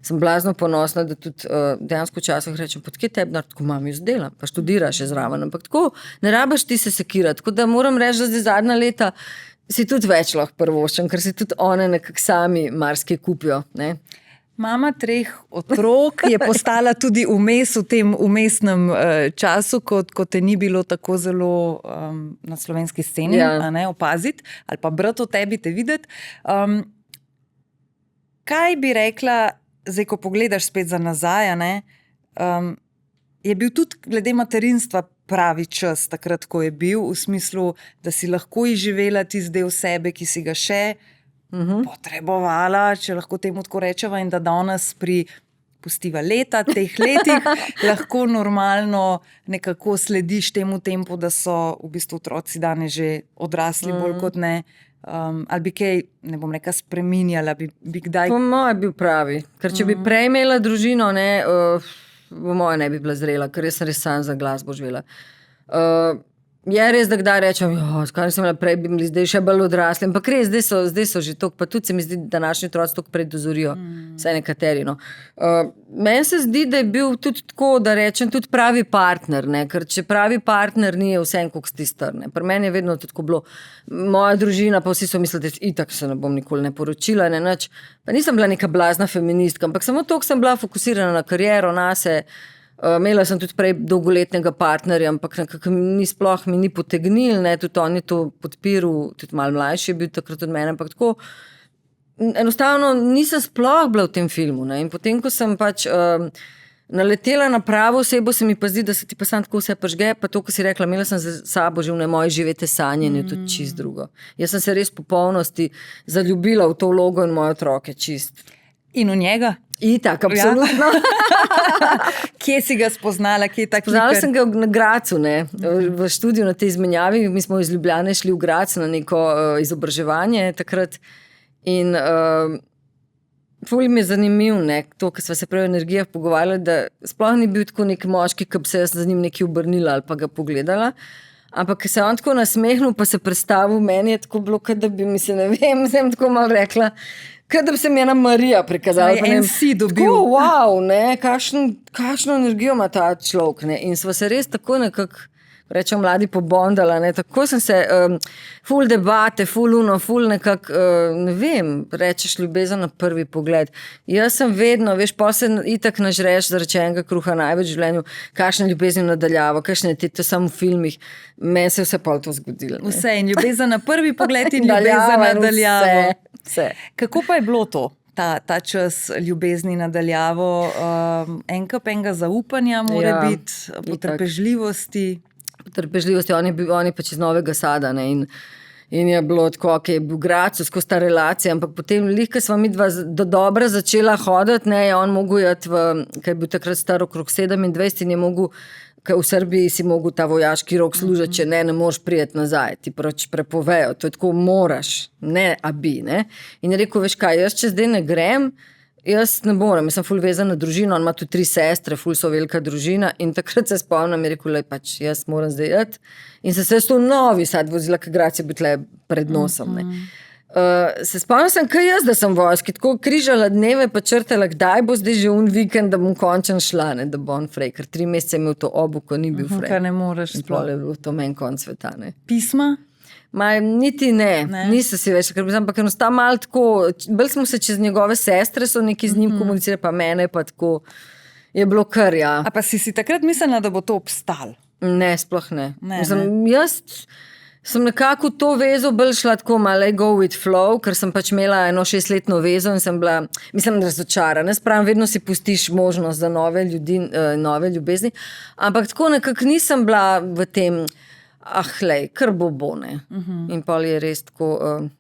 sem blazno ponosna, da tudi dejansko včasih rečem, pod kje tebi, tako mam jaz delam, pa študira še zraven, ampak tako ne rabiš ti se sekirati, tako da moram reči, da zdaj zadnja leta si tudi več lahko prvoščam, ker si tudi one nekako sami marsikaj kupijo, ne. Mama 3 otrok je postala tudi vmes v tem vmesnem času, ko te ni bilo tako zelo na slovenski sceni opaziti ali pa brati o tebi, te videti. Kaj bi rekla, zdaj ko pogledaš spet za nazaj, je bil tudi glede materinstva pravi čas takrat, ko je bil, v smislu, da si lahko izživela tisti del sebe, ki si ga še potrebovala, če lahko temu tako rečeva, in da danes pustiva leta, teh letih, lahko normalno nekako slediš temu tempu, da so v bistvu otroci danes že odrasli bolj kot ne. Ali bi kaj, ne bom rekla, spreminjala, bi kdaj... Po moje bil pravi, ker če bi prej imela družino, po moje ne bi bila zrela, ker jaz sem res sam za glasbo živela. Je res, da kdaj rečem, kaj sem bila prej, bi bili zdaj še bolj odrasli, ampak res, zdaj so že toliko, pa tudi se mi zdi, da današnji otroci toliko predozorijo, vsaj nekateri. Meni se zdi, da je bil tudi tako, da rečem, tudi pravi partner, ker če pravi partner ni, je vsem koliko sti strne. Pri meni je vedno tudi tako bilo, moja družina, pa vsi so mislili, da itak se ne bom nikoli ne poročila, ne nič. Pa nisem bila neka blazna feministka, ampak samo toliko sem bila fokusirana na kariero, nase. Imela sem tudi prej dolgoletnega partnerja, ampak nekako mi ni potegnil, tudi on je to podpiral, tudi malo mlajši je bil takrat od mene, ampak tako enostavno nisem sploh bila v tem filmu. In potem, ko sem pač naletela na pravo osebo, se mi pa zdi, da se ti pa sam tako vse pržge, pa to, ko si rekla, imela sem za sabo že v moje živete sanje in je to čist drugo. Jaz sem se res po polnosti zaljubila v to vlogo in moje otroke čist. In v njega? Itak, absolutno. Kje si ga spoznala? Spoznala sem ga na Gracu, v študiju na tej izmenjavi. Mi smo iz Ljubljane šli v Grac na neko izobraževanje takrat in ful mi je zanimiv, to, ko sva se prej o energijah pogovarjala, da sploh ni bil tako nek moški, ki bi se jaz z njim nekaj obrnila ali pa ga pogledala. Ampak, ko se on tako nasmehnil, pa se predstavil, meni je tako bilo, da bi mi se, ne vem, sem tako malo rekla, da bi se mi ena Marija prikazala. En si dobil. Tako, wow, kakšno energijo ima ta človek. In sva se res tako nekako, rečem, mladi pobondala. Tako sem se, ful debate, ful nekako, ne vem, rečeš ljubezen na prvi pogled. Jaz sem vedno, veš, pa se itak nažreš za rečenega kruha največ v življenju, kakšne ljubezni nadaljavo, kakšne ti to samo v filmih. Meni se je vse pol to zgodilo. Vse in ljubezen na prvi pogled in ljubezen nadaljavo. Vse. Kako pa je bilo to, ta čas ljubezni nadaljavo? Enega zaupanja mora biti, potrpežljivosti. Potrpežljivosti, on je pač iz Novega Sada in je bilo tako, je bil Gracu skozi ta relacija, ampak potem ko sva mi dva dobra začela hoditi, je on mogel jeti ker je bil takrat star okrog 27 in je mogel, ker v Srbiji si mogel ta vojaški rok služiti, če ne moreš prijeti nazaj, ti pač prepovejo, to je tako, moraš, ne abi, In je rekel, veš kaj, jaz če zdaj ne grem, jaz ne morem, jaz sem ful vezan na družino, on ima tudi 3 sestre, ful so velika družina in takrat se spomnim, je rekel, pač jaz moram zdaj jeti in se s to Novi Sad vozila, ker Grac je bil tle pred nosom, Se spomnim sem, kaj jaz, da sem vojski, tako križala dneve, pa črtala, kdaj bo zdaj že vikend, da bom končen šla, da bo on frej, ker 3 mesece je imel to obuko, ni bil frej. Kar ne moreš sploh. In je bilo to meni konc sveta, Pisma? Niti ne. Nisem si več, ampak enostavno malo tako, bolj smo se čez njegove sestre, so neki z njim komunicirali, pa mene, pa tako je bilo kar, A pa si takrat mislila, da bo to obstal? Ne, sploh ne. Jaz sem nekako to vezo bolj šla tako malo go with flow, ker sem pač imela eno 6-letno vezo in sem bila, mislim, razočarana. Spravim, vedno si pustiš možnost za nove ljudi, nove ljubezni, ampak tako nekako nisem bila v tem, kar bo, ne. In pol je res tako,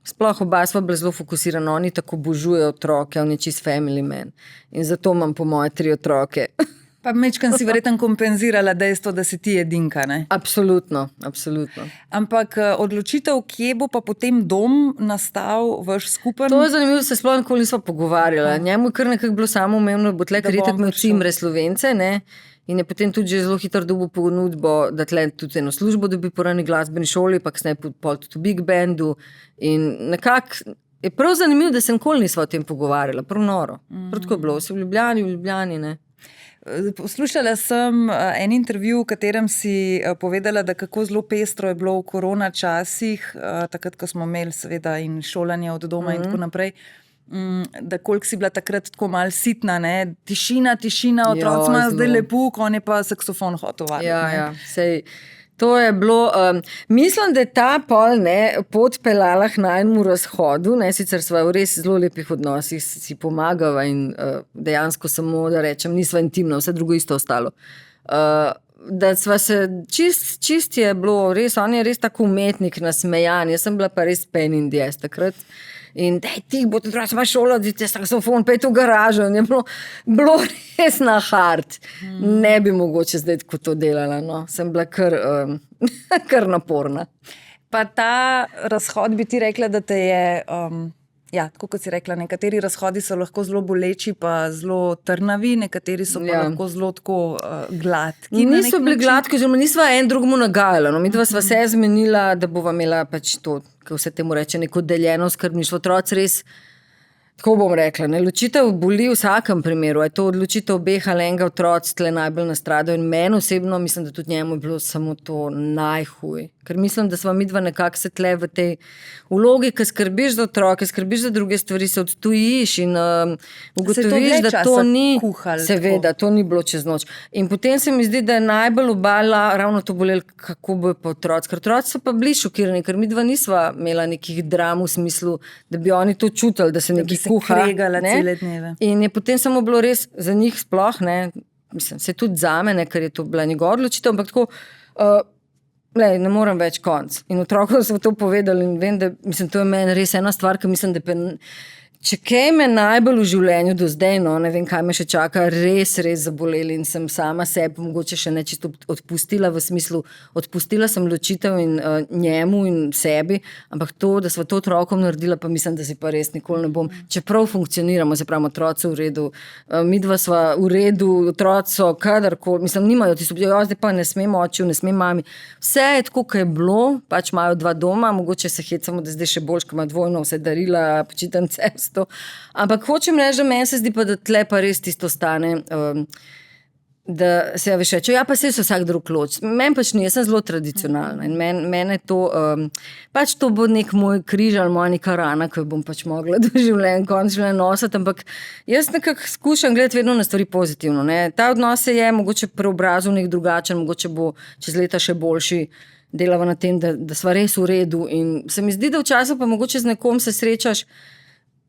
sploh oba sva bila zelo fokusirana, oni tako božuje otroke, on je čist family man. In zato imam po moje 3 otroke. Pa mečkan si verjetno kompenzirala dejstvo, da si ti edinka, ne? Absolutno. Ampak odločitev, kje bo pa potem dom nastal vaš skupen? To je zanimivo, se sploh nikoli nismo pogovarjali. Njemu je kar nekako bilo samoumevno, da bo tle, ker itak imel cimre Slovence, in je potem tudi že zelo hitro dobil ponudbo, da tle tudi eno službo dobi po rani glasbeni šoli, pa kasneje pol tudi v Big Bandu. In nekako je prav zanimivo, da se nikoli nismo o tem pogovarjali, prav noro. Prav tako je bilo, vsi v Ljubljani, ne. Poslušala sem en intervju, v katerem si povedala, da kako zelo pestro je bilo v korona časih, takrat, ko smo imeli seveda in šolanje od doma in tako naprej, da koliko si bila takrat tako malo sitna, ne? Tišina, otroci imajo zdaj lepo, on je pa saksofon hotel vaditi. Ja, sej. To je bilo, mislim, da je ta pol pot pelala k najnemu razhodu, sicer sva v res zelo lepih odnosih, si pomagala in dejansko samo, da rečem, nisva intimna, vse drugo isto ostalo. Da sva se, čist je bilo res, on je res tako umetnik nasmejan, jaz sem bila pa res pain in the ass takrat. In daj ti, bo to treba šolo, da ti saksofon, pa je to garažo. In je bilo res na hard. Ne bi mogoče zdaj tako to delala, no. Sem bila kar naporna. Pa ta razhod bi ti rekla, da te je, tako kot si rekla, nekateri razhodi so lahko zelo boleči, pa zelo trnavi, nekateri so pa lahko zelo tako gladki. Niso bili gladki, oziroma nisva en drugemu nagajala. No, mi dva sva se zmenila, da bova imela pač to, kako se temu reče, neko deljeno skrbništvo. Otroci res, tako bom rekla, ločitev boli v vsakem primeru. Je to odločitev obeh ali enega otroci tle najbolj nastradal in meni osebno, mislim, da tudi njemu je bilo samo to najhuj. Ker mislim, da sva midva nekako se tle v tej vlogi, ki skrbiš za otroke, skrbiš za druge stvari, se odtujiš in ugotoviš, da to ni, seveda, to ni bilo čez noč. In potem se mi zdi, da je najbolj obala ravno to bolelo, kako bo pa otroci. Ker otroci so pa bili šokirani, ker midva nisva imela nekih dram v smislu, da bi oni to čutili, da se nekaj kuha. Cele dneve. In je potem samo bilo res za njih sploh, mislim, se tudi za mene, ker je to bila njegova odločitev, ampak tako, ne morem več konc. In otrokom so to povedali in vem, da mislim, to je meni res ena stvar, ki mislim, da če kaj me najbolj v življenju do zdaj, ne vem, kaj me še čaka, res zaboleli in sem sama sebi mogoče še nečisto odpustila v smislu, odpustila sem ločitev in njemu in sebi, ampak to, da sva to otrokom naredila, pa mislim, da si pa res nikoli ne bom, čeprav funkcioniramo, se pravi, otroci v redu, midva sva v redu, otroci kadarkoli, mislim, nimajo tisto, zdaj pa ne smem očiju, ne smem mami, vse je tako, kaj je bilo, pač imajo dva doma, mogoče se hecamo, da zdaj še boljš, ko ima dvojno vse darila, počitnice, ampak hočem reči, da meni se zdi pa, da tle pa res tisto stane, da se veš reče, pa se vsak drug loč. Meni pač ni, jaz sem zelo tradicionalna in mene to, pač to bo nek moj križ ali moja neka rana, ki jo bom pač mogla do konc življenja nositi, ampak jaz nekako skušam gledati vedno na stvari pozitivno. Ta odnos se je mogoče preobrazil nek drugačen, mogoče bo čez leta še boljši, delava na tem, da sva res v redu in se mi zdi, da včasih pa mogoče z nekom se srečaš,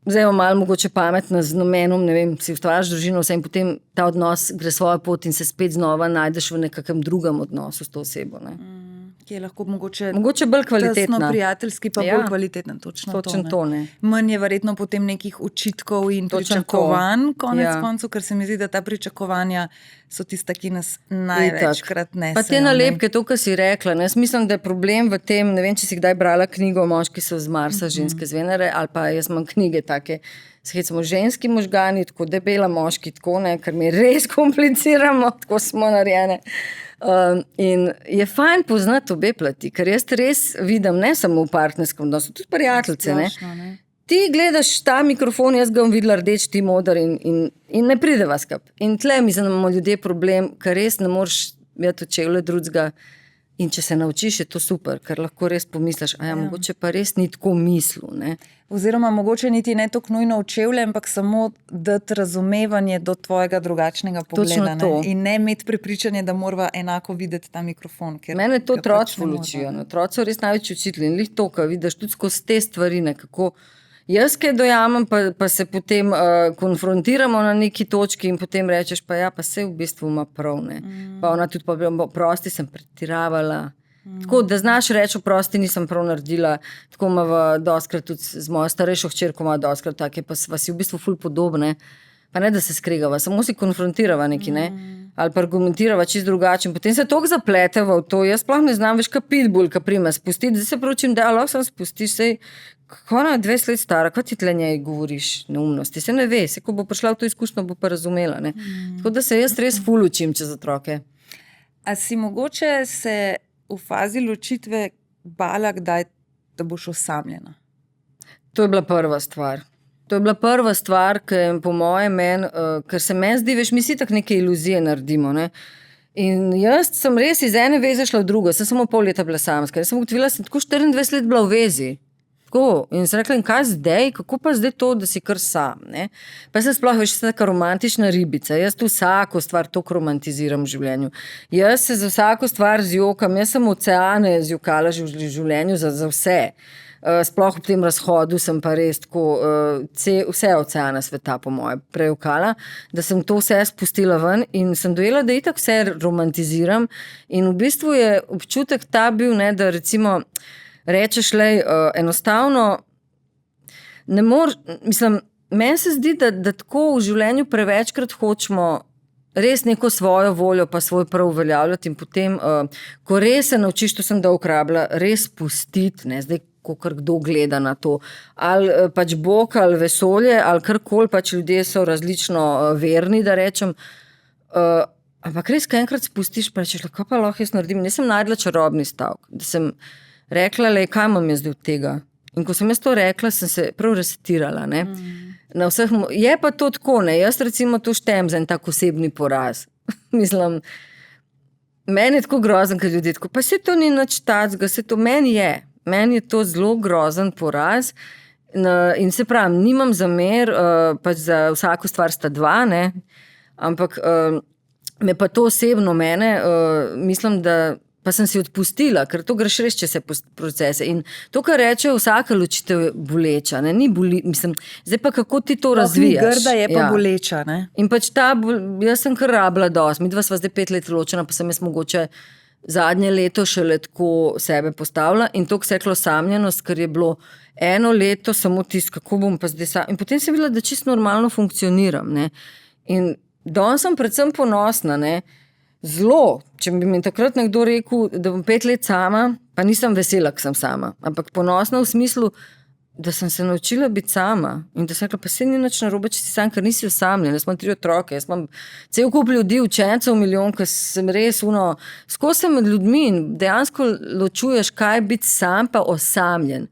zdaj je malo mogoče pametna z namenom, ne vem, si ustvariš družino vse in potem ta odnos gre svojo pot in se spet znova najdeš v nekakšnem drugem odnosu s to osebo. Ki je lahko mogoče bolj kvalitetna. Tesno prijateljski, pa bolj kvalitetna. Točno to. Manj je verjetno potem nekih očitkov in pričakovanj, konec koncev, ker se mi zdi, da ta pričakovanja so tista, ki nas največkrat nesejo. Pa te nalepke, to, kar si rekla, jaz mislim, da je problem v tem, ne vem, če si kdaj brala knjigo Moški so z Marsa, ženske z Venere, ali pa jaz imam knjige take, smo ženski možgani, tako debela, moški tako, ker mi res kompliciramo, tako smo narejene. In je fajn poznati obe plati, ker jaz res vidim, ne samo v partnerskem odnosu, tudi prijateljce. Ti gledaš ta mikrofon, jaz ga bom videla rdeč, ti moder in ne prideva skupaj. In tle mislim, da imamo ljudje problem, ker res ne moreš imeti očevlje drugega in če se naučiš, je to super, ker lahko res pomisliš, mogoče pa res ni tako mislil. Oziroma mogoče niti ne tako nujno očevlje, ampak samo dati razumevanje do tvojega drugačnega pogleda. In ne imeti prepričanje, da morava enako videti ta mikrofon. Mene to otroci učijo. Otroci so res največ učitelji in lih to, kar vidiš tudi skozi te stvari, kako jaz kaj dojamem, pa se potem konfrontiramo na neki točki in potem rečeš, pa se v bistvu ima prav. Pa ona tudi prosti, sem pretiravala. Tako, da znaš reči, prosti, nisem prav naredila. Tako ima doskrat tudi z mojo starejšo hčerko, ima doskrat take, pa sva si v bistvu ful podobne. Pa ne, da se skregava, samo si konfrontirava neki, ali pa argumentirava čist drugače. Potem se toliko zapleteva v to, jaz sploh ne znam več pitbull, ka prime spustiti, zdaj se pravčim, da lahko sem spustiš, sej, kako ona je 20 let stara, kaj ti tle njej govoriš neumnosti, se ne ve, se ko bo prišla v to izkušnjo, bo pa razumela. Tako da se jaz res ful učim čez otroke. A si mogoče se v fazi ločitve bala kdaj, da boš osamljena? To je bila prva stvar. To je bila prva stvar, ker po mojem ker se meni zdi, veš, mi si tak neke iluzije naredimo, In jaz sem res iz ene veze šla v drugo, sem samo pol leta bila samska. Jaz sem ugotovila, sem tako 24 let bila v vezi. Tako, in sem rekla, in kaj zdaj, kako pa zdaj to, da si kar sam, ne? Pa sem sploh veš, taka romantična ribica, jaz tu vsako stvar toliko romantiziram v življenju. Jaz se za vsako stvar zjokam, jaz sem oceane zjokala v življenju za vse. Sploh ob tem razhodu sem pa res tako vse oceane sveta po moje prejokala, da sem to vse spustila ven in sem dojela, da itak vse romantiziram in v bistvu je občutek ta bil, ne, da recimo rečeš, lej, enostavno ne mislim, meni se zdi, da tako v življenju prevečkrat hočemo res neko svojo voljo pa svoj prav uveljavljati in potem, ko res se naučiš, to sem dolgo rabila, res pustiti, ne, zdaj kakor kdo gleda na to, ali pač Bog, ali vesolje, ali karkoli, pač ljudje so različno verni, da rečem, ampak res, ko enkrat spustiš, pa rečeš, kaj pa lahko jaz naredim, nisem najdla čarobni stavek, da sem rekla, lej, kaj imam jaz zdaj od tega. In ko sem jaz to rekla, sem se prav resetirala, ne. Na vseh, je pa to tako, ne, jaz recimo to štem za en tak osebni poraz. Mislim, meni je tako grozen, kad ljudje tako, pa se to ni nič tacga, se to meni je to zelo grozen poraz in se pravim, nimam zamer, pač za vsako stvar sta dva, ne, ampak me pa to osebno mislim, da pa sem si odpustila, ker to greš res čez procese. In to, kar reče, vsaka ločitev je boleča, ne, ni mislim, zdaj pa kako ti to razvijaš. Grda je pa boleča, ne. In pač jaz sem kar rabila dosti, midva sva zdaj 5 let ločena, pa sem jaz mogoče zadnje leto šele tako sebe postavila in to seklo samljenost, ker je bilo 1 leto samo tisk, kako bom pa zdaj in potem sem videla, da čisto normalno funkcioniram, ne. In danes sem predvsem ponosna, ne, zelo, če bi mi takrat nekdo rekel, da bom 5 let sama, pa nisem vesela, ko sem sama, ampak ponosna v smislu, da sem se naučila biti sama in da sem rekla, pa se ni nič narobe, če si sam, ker nisi osamljen, jaz imam 3 otroke, jaz imam cel kup ljudi, učencev milijon, ker sem res skozi sem med ljudmi in dejansko ločuješ, kaj biti sam pa osamljen.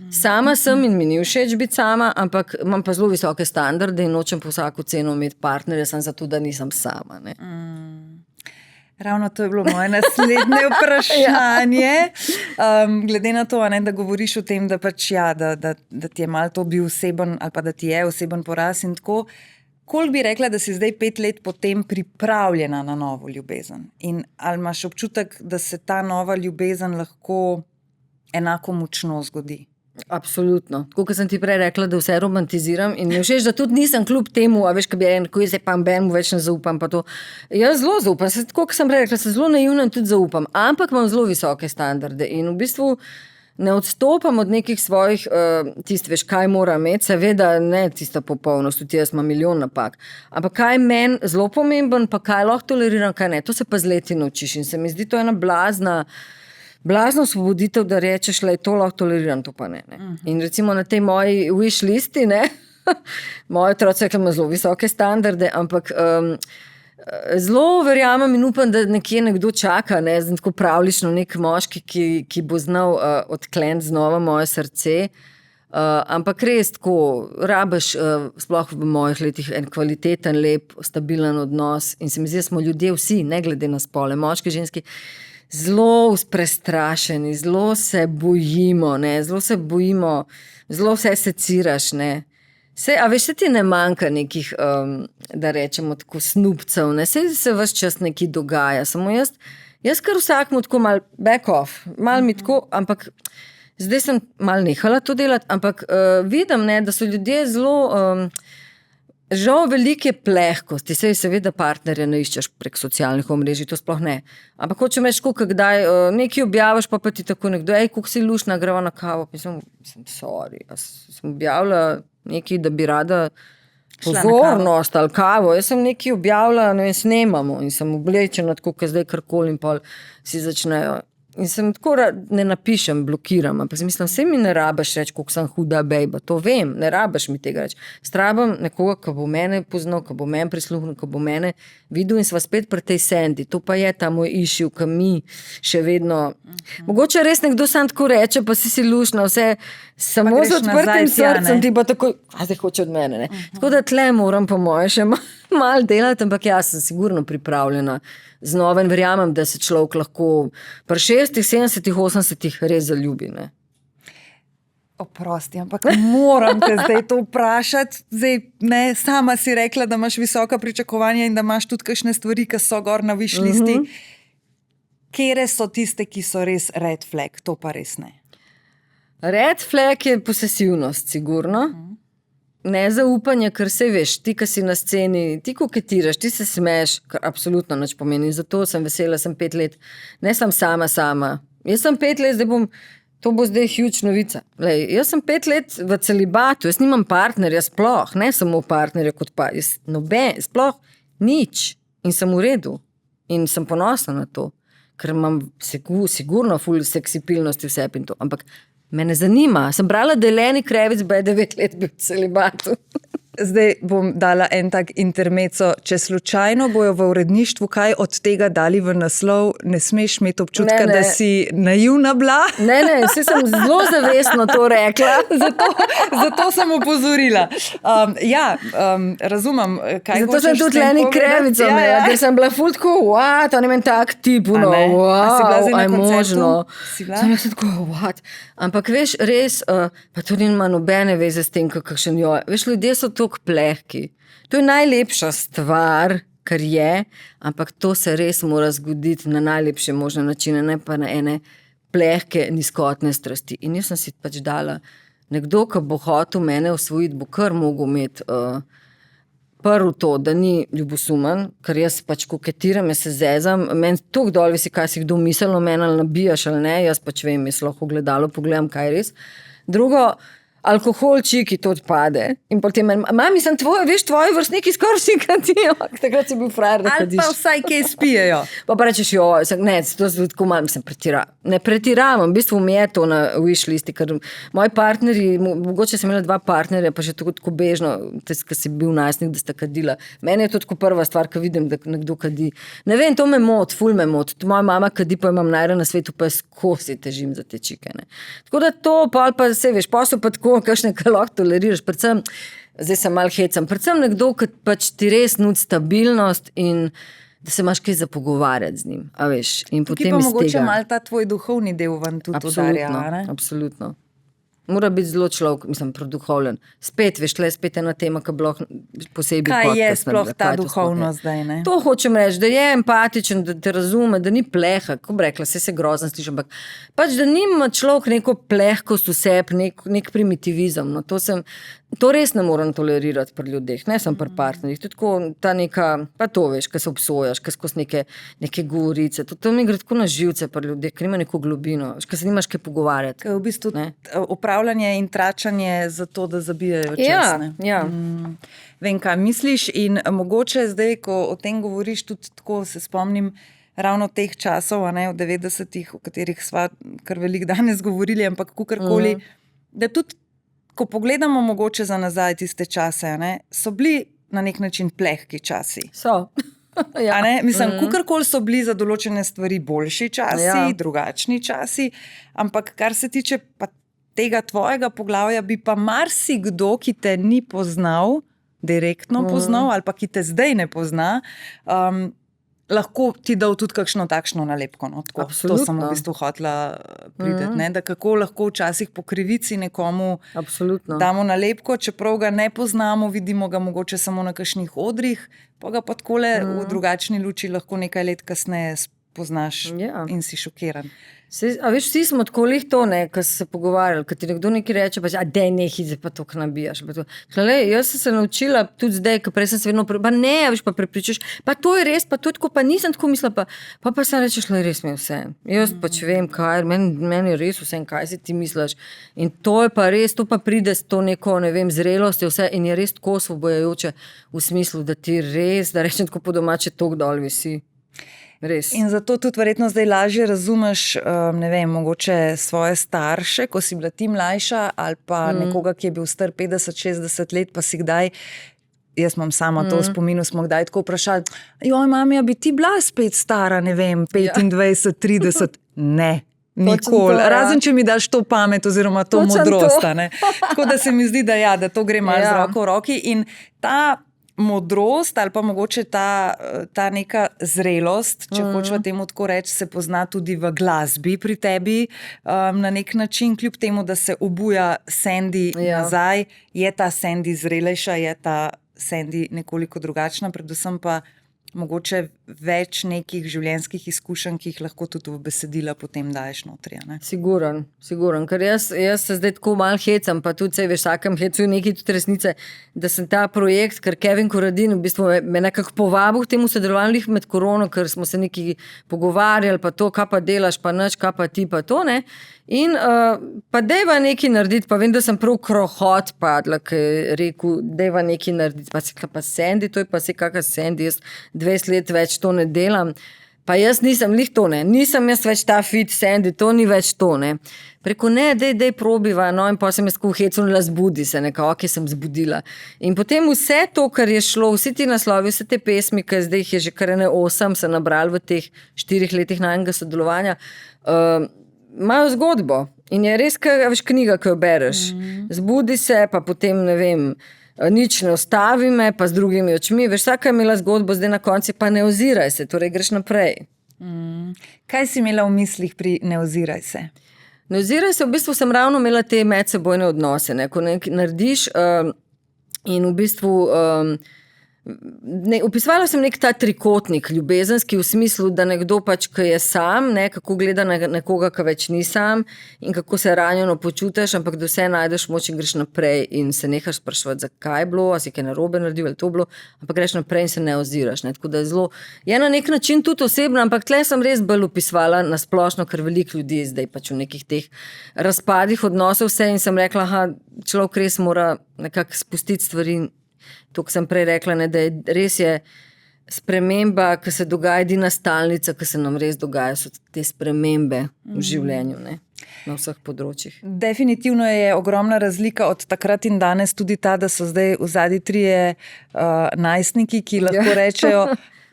Sama sem in mi ni všeč biti sama, ampak imam pa zelo visoke standarde in nočem po vsako ceno imeti partnerja, sem zato, da nisem sama, ne. Ravno to je bilo moje naslednje vprašanje. Glede na to, ne, da govoriš o tem, da pač da ti je malo to bil oseben ali pa da ti je oseben poraz in tako, koliko bi rekla, da si zdaj 5 let potem pripravljena na novo ljubezen? In ali imaš občutek, da se ta nova ljubezen lahko enako močno zgodi? Absolutno. Tako, kot sem ti prej rekla, da vse romantiziram in mi všeč, da tudi nisem kljub temu, a veš, kaj bi en, ko jaz se pa mu več ne zaupam, pa to. Jaz zelo zaupam, tako, kot sem prej rekla, se zelo naivna in tudi zaupam, ampak imam zelo visoke standarde in v bistvu ne odstopam od nekih svojih, veš, kaj moram imeti, seveda ne tista popolnost, tudi jaz imam milijon napak, ampak kaj meni zelo pomemben, pa kaj lahko toleriram, kaj ne, to se pa z leti naučiš in se mi zdi to ena blazna osvoboditev, da rečeš, le to lahko toleriram, to pa ne. In recimo na tej moji wish listi, ne, moje otroci ima zelo visoke standarde, ampak zelo verjamem in upam, da nekje nekdo čaka, ne, zdaj tako pravlično nek moški, ki bo znal odkleniti znova moje srce, ampak res tako, rabiš sploh v mojih letih en kvaliteten, lep, stabilen odnos in se mi zdi, da smo ljudje vsi, ne glede na spole, moški, ženski, zelo prestrašeni, zelo se bojimo, ne, zelo vse seciraš, ne. A veš, se ti ne manjka nekih, da rečemo tako, snubcev, ne, se ves čas nekaj dogaja, samo jaz kar vsakmu tako mal back off, mal mi tako, ampak zdaj sem mal nehala to delati, ampak vidim, ne, da so ljudje zelo, žal velike plehkosti, seveda partnerja ne iščeš prek socialnih omrežij, to sploh ne. Ampak hočem reči, koliko kdaj nekaj objaviš, pa ti tako nekdo, koliko si luštna, greva na kavo, mislim, sorry, sem objavila nekaj, da bi rada pozornost ali kavo, jaz sem nekaj objavila, ne vem, snemamo in sem oblečena tako, kot zdaj karkoli in pol si začnejo. In sem tako, ne napišem, blokiram, ampak mislim, vse mi ne rabiš reči, koliko sem huda bejba, to vem, ne rabiš mi tega reči. Strabam nekoga, ki bo mene poznal, ki bo mene prisluhnil, ki bo mene videl in sva spet pri tej Sandy, to pa je ta moj issue, ki mi še vedno, mogoče res nekdo sam tako reče, pa si luštna, vse samo z odprtim srcem, ti pa tako, a zdaj hoče od mene, ne. Tako da tle moram po moje še malo delati, ampak jaz sem sigurno pripravljena znova in verjamem, da se človek lahko pri 60, 70, 80 res zaljubi, ne. Oprosti, ampak moram te zdaj to vprašati. Zdaj, ne, sama si rekla, da imaš visoka pričakovanja in da imaš tudi kakšne stvari, ki so gor na wish listi. Kere so tiste, ki so res red flag, to pa res ne? Red flag je posesivnost, sigurno. Nezaupanje, ker se veš, ti, ki si na sceni, ti koketiraš, ti se smeš, kar absolutno nič pomeni. Zato sem vesela, sem 5 let, ne sem sama. Jaz sem 5 let, to bo zdaj huge novica. Lej, jaz sem 5 let v celibatu, jaz nimam partnerja sploh, ne samo partnerja kot pa, jaz noben, sploh nič. In sem v redu. In sem ponosna na to, ker imam sigurno ful seksipilnosti v sebi in to, ampak me ne zanima. Sem brala, da je Leni Krevic 9 let bil v celibatu. Zdaj bom dala en tak intermeco. Če slučajno bojo v uredništvu kaj od tega dali v naslov, ne smeš imeti občutka, da si naivna bila. Ne, vse sem zelo zavestno to rekla. Zato sem opozorila. Razumem, kaj zato sem tudi Leni Krevic imela, ker sem bila ful tako, what, on je meni tak tip, wow, si bila zdaj na možno. Si bila? Sem bila tako, what. Ampak veš, res, pa to nima nobene veze s tem, kakšen jo. Veš, ljudje so toliko plehki. To je najlepša stvar, kar je, ampak to se res mora zgoditi na najlepše možne načine, ne pa na ene plehke, nizkotne strasti. In jaz sem si pač dala, nekdo, ki bo hotel mene osvojiti, bo kar mogel imeti prvo to, da ni ljubosumen, ker jaz pač koketiram, jaz se zezam, meni toliko dol visi, kaj si kdo mislil o meni, ali nabijaš ali ne, jaz pač vem, jaz lahko gledalo pogledam, kaj je res. Drugo, alkohol, čiki, to odpade. In potem mami, sem tvoji vrstniki skoraj vsi kadijo. Takrat si bil frajer, da kadiš. Ali pa vsaj kaj spijejo. Pa rečeš, ne, to je tako malo, ne pretiravam, v bistvu mi je to na wish listi, ker moji partnerji, mogoče sem imela 2 partnerja, pa še tako bežno, ker si bil najstnik, da sta kadila. Meni je to tako prva stvar, ko vidim, da nekdo kadi. Ne vem, to me moti, ful me moti. Moja mama kadi, pa imam najraje na svetu, pa skozi težim za te čike. Ne. Tako da to, pa se veš, posel pa tako, kakšne lahko toleriraš, predvsem, zdaj sem malo hecam, predvsem nekdo, ki pač ti res nudi stabilnost in da se imaš kaj za pogovarjati z njim, a veš, in potem iz tega. Ki pa mogoče malo ta tvoj duhovni del ven tudi udarja, ne? Absolutno. Mora biti zelo človek, mislim, produhovljen. Spet, veš, tle je spet ena tema, ki bi lahko posebej podcast. Kaj je sploh ta duhovnost zdaj, ne? To hočem reči, da je empatičen, da te razume, da ni pleha, ko bi rekla, se grozno sliši, ampak pač, da nima človek neko plehkost v sebi, nek primitivizem, no, to res ne moram tolerirati pri ljudeh, ne sem pri partnerjih, to je tako ta neka, pa to veš, ko se obsojaš, ko skozi neke govorice, to mi gre tako na živce pri ljudeh, ker ima neko globino, ko se nimaš kaj pogovarjati. Kaj v bistvu upravljanje in tračanje za to, da zabijajo čas, ne? Ja. Vem, kaj misliš in mogoče zdaj, ko o tem govoriš, tudi tako se spomnim ravno teh časov, ne, v 90-ih, o katerih sva kar veliko danes govorili, ampak kakorkoli, da tudi ko pogledamo mogoče za nazaj tiste čase, ne, so bili na nek način plehki časi. So. Ja. Mislim, kakorkoli so bili za določene stvari boljši časi, drugačni časi, ampak kar se tiče pa tega tvojega poglavja, bi pa marsikdo, ki te ni poznal, direktno poznal, ali pa ki te zdaj ne pozna, lahko ti dal tudi kakšno takšno nalepko. No? Tako, to sem v bistvu hotela prideti. Ne? Da kako lahko včasih po krivici nekomu damo nalepko, čeprav ga ne poznamo, vidimo ga mogoče samo na kakšnih odrih, pa ga pa takole v drugačni luči lahko nekaj let kasneje spoznaš in si šokiran. A veš, vsi smo tako lih to, ne, ko se pogovarjali, ko ti nekdo nekaj reče, pa dej nehi, zdaj pa to nabijaš. Jaz sem se naučila tudi zdaj, ko prej sem se vedno veš, pa prepričaš, pa to je res, pa to je tako, pa nisem tako mislila, pa sem rečeš, res mi je vse. Jaz pač vem, kaj, meni je res vse, kaj si ti misliš. In to je pa res, to pa pride s to neko, ne vem, zrelost vse in je res tako osvobojajoče v smislu, da ti res, da rečem tako po domače, tok dol visi. Res. In zato tudi verjetno zdaj lažje razumeš, ne vem, mogoče svoje starše, ko si bila ti mlajša, ali pa nekoga, ki je bil star 50-60 let, pa si kdaj, jaz imam sama to v spominu, smo kdaj tako vprašali, mami, bi ti bila spet stara, ne vem, 25-30? Ne. Nikoli, razen če mi daš to pamet oziroma to modrost. Tako da se mi zdi, da to gre malo z roko v roki in ta modrost ali pa mogoče ta neka zrelost, če hočeva temu tako reči, se pozna tudi v glasbi pri tebi na nek način, kljub temu, da se obuja Sandy nazaj, je ta Sandy zrelejša, je ta Sandy nekoliko drugačna, predvsem pa mogoče več nekih življenjskih izkušenj, ki jih lahko tudi v besedila potem daješ notri. Siguren, ker jaz se zdaj tako malo hecam, pa tudi se v vsakem hecu nekaj tudi resnice, da sem ta projekt, ker Kevin Koradin v bistvu me nekako povabil k temu sodelovanju med korono, ker smo se nekaj pogovarjali, pa to, kaj pa delaš, pa nič, kaj pa ti, pa to, ne. In pa dejva nekaj narediti, pa vem, da sem prav krohot padla, ki je rekel, dejva nekaj narediti, pa se pa Sandy, to je pa se kakšna Sandy, jaz 20 let več to ne delam, pa jaz nisem lih to, ne, nisem jaz več ta fit Sandy, to ni več to, ne. Preko ne, dej probiva, no, in pa sem jaz tako hecunila, zbudi se, nekako, ki sem zbudila. In potem vse to, kar je šlo, vsi ti naslovi, vse te pesmi, ki zdaj jih je že kar 8 se nabrali v teh 4 letih najnega sodelovanja, imajo zgodbo in je res knjiga, ki jo bereš. Zbudi se, pa potem, ne vem, nič ne ostavi me, pa z drugimi očmi. Veš, vsaka je imela zgodbo, zdaj na konci pa ne oziraj se, torej greš naprej. Kaj si imela v mislih pri ne oziraj se? Ne oziraj se, v bistvu sem ravno imela te medsebojne odnose, ne, ko nekaj narediš in v bistvu opisovala sem nek ta trikotnik ljubezenski v smislu, da nekdo pač, ki je sam, ne, kako gleda na nekoga, ki več ni sam in kako se ranjeno počutiš, ampak da vse najdeš moč in greš naprej in se nehaš spraševati, zakaj je bilo, a si kaj narobe naredil, ali to bilo, ampak greš naprej in se ne oziraš. Ne, tako da je zelo, je na nek način tudi osebno, ampak tle sem res bolj opisovala na splošno, ker veliko ljudi zdaj pač v nekih teh razpadih odnosov vse in sem rekla, človek res mora nekako spustiti stvari. To, ko sem prej rekla, ne, da res je sprememba, ki se dogaja, edina stalnica, ki se nam res dogaja, so te spremembe v življenju, ne, na vseh področjih. Definitivno je ogromna razlika od takrat in danes tudi ta, da so zdaj v zadnji 3 najstniki, ki lahko rečejo,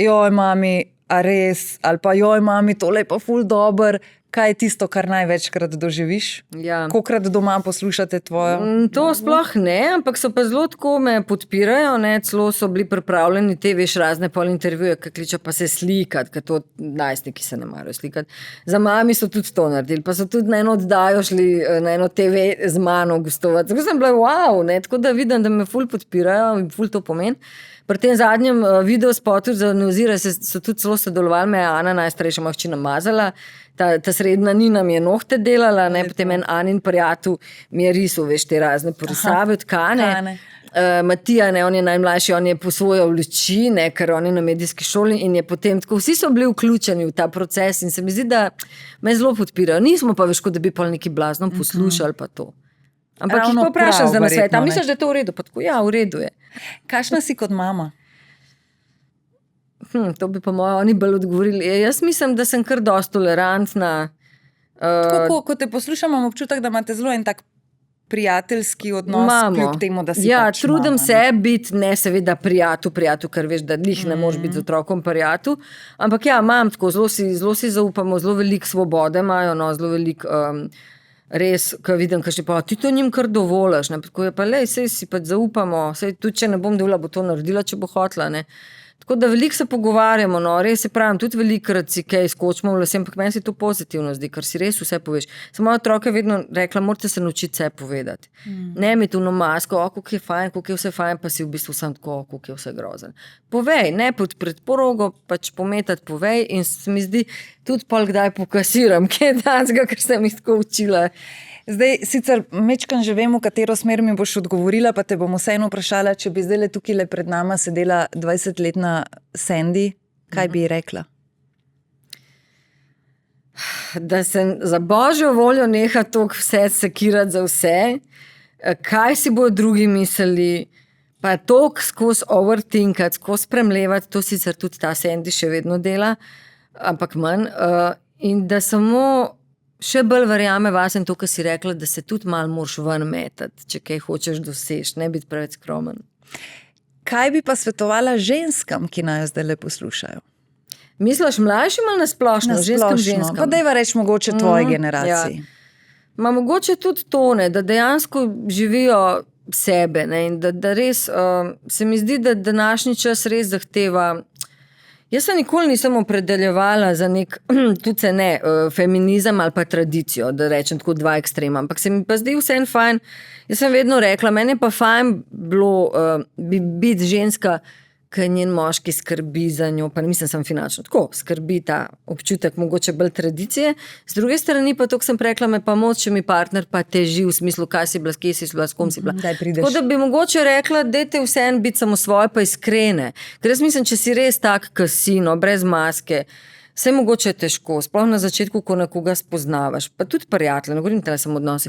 joj mami, a res, ali pa joj mami, tole je pa ful dober. Kaj je tisto, kar največkrat doživiš? Ja. Kolikrat doma poslušate tvojo? To sploh ne, ampak so pa zelo tako me podpirajo, ne, celo so bili pripravljeni te, veš, razne pol intervjuje, ki kličejo pa se slikati, ker to najstniki se ne marajo slikati. Za mami so tudi to naredili, pa so tudi na eno oddajo šli, na eno TV z mano gostovati. Tako sem bila, wow, ne, tako da vidim, da me ful podpirajo in ful to pomeni. Pri tem zadnjem videospotu za Ne oziraj se so tudi celo sodelovali, me je Ana, najstarejša moja hčera, mazala, ta srednja Nina mi je nohte delala, ne, potem en Anin prijatelj mi je risal, veš, te razne porisave, tkane. Matija, ne, on je najmlajši, on je posvojal luči, ne, ker on je na medijski šoli in je potem tako, vsi so bili vključeni v ta proces in se mi zdi, da me zelo podpirajo. Nismo pa veš, kot da bi pa neki blazno poslušali pa to. Ampak jih pa vprašam za nasvet, a misliš, da je to v redu? Pa tako, ja, v redu je. Kakšna si kot mama? To bi pa oni bolj odgovorili. Jaz mislim, da sem kar dosti tolerantna. Tako, ko te poslušam, imam občutek, da imate zelo en tak prijateljski odnos, kljub temu, da si pač trudim mama, se biti, ne seveda prijatelj, ker veš, da njih ne moreš biti z otrokom prijatelj, ampak ja, imam tako, zelo si zaupamo, zelo veliko svobode imajo, no, zelo veliko res, ko vidim, kaj še pa, ti to njim kar dovoliš, ne, tako je pa, lej, sej si pa zaupamo, sej tudi, če ne bom delala, bo to naredila, če bo hotla, ne. Tako da veliko se pogovarjamo, no, res se pravim, tudi velikokrat si kaj skočimo v lase, ampak meni se to pozitivno zdi, ker si res vse poveš. Sem moja otroka vedno rekla, morate se naučiti vse povedati. Ne mi tu na masko, kako je fajn, kako je vse fajn, pa si v bistvu sam tako, kako je vse grozen. Povej, ne pod predporogo, pač pometati povej in se mi zdi, tudi pol kdaj pokasiram, kaj je danskega, ker sem jih tako učila. Zdaj, sicer mečkam že vem, v katero smer mi boš odgovorila, pa te bom vseeno vprašala, če bi zdaj tukaj pred nama sedela 20-letna Sandy, kaj bi ji rekla? Da se za božjo voljo neha toliko vse sekirati za vse, kaj si bodo drugi mislili, pa toliko skozi overthinkati, skozi premlevati, to sicer tudi ta Sandy še vedno dela, ampak manj, in da samo še bolj verjame vas in to, kar si rekla, da se tudi malo moraš ven metati, če kaj hočeš doseči, ne biti preveč skromen. Kaj bi pa svetovala ženskam, ki naj jo zdaj poslušajo? Misliš mlajšim ali na splošno? Ženskam. Pa dajva reči mogoče tvoji generaciji. Ja. Ma mogoče tudi to, ne, da dejansko živijo sebe. Ne? In da res se mi zdi, da današnji čas res zahteva. Jaz se nikoli nisem opredeljevala za nek, tudi se ne, feminizem ali pa tradicijo, da rečem tako dva ekstrema, ampak se mi pa zdi vseeno fajn. Jaz sem vedno rekla, meni je pa fajn bilo biti ženska, ki njen moški skrbi za njo, pa mislim sem finančno, tako skrbi ta občutek mogoče bolj tradicije. Z druge strani pa to, ko sem rekla, me pa moč, če mi partner pa teži v smislu, kaj si bila, s kje si bila, s kom si bila. Tako da bi mogoče rekla, dajte vseeno biti samo svoje pa iskrene. Ker jaz mislim, če si res tak kasino, brez maske, vse mogoče je težko, sploh na začetku, ko nekoga spoznavaš, pa tudi prijatelje, ne govorim tele sem odnosi.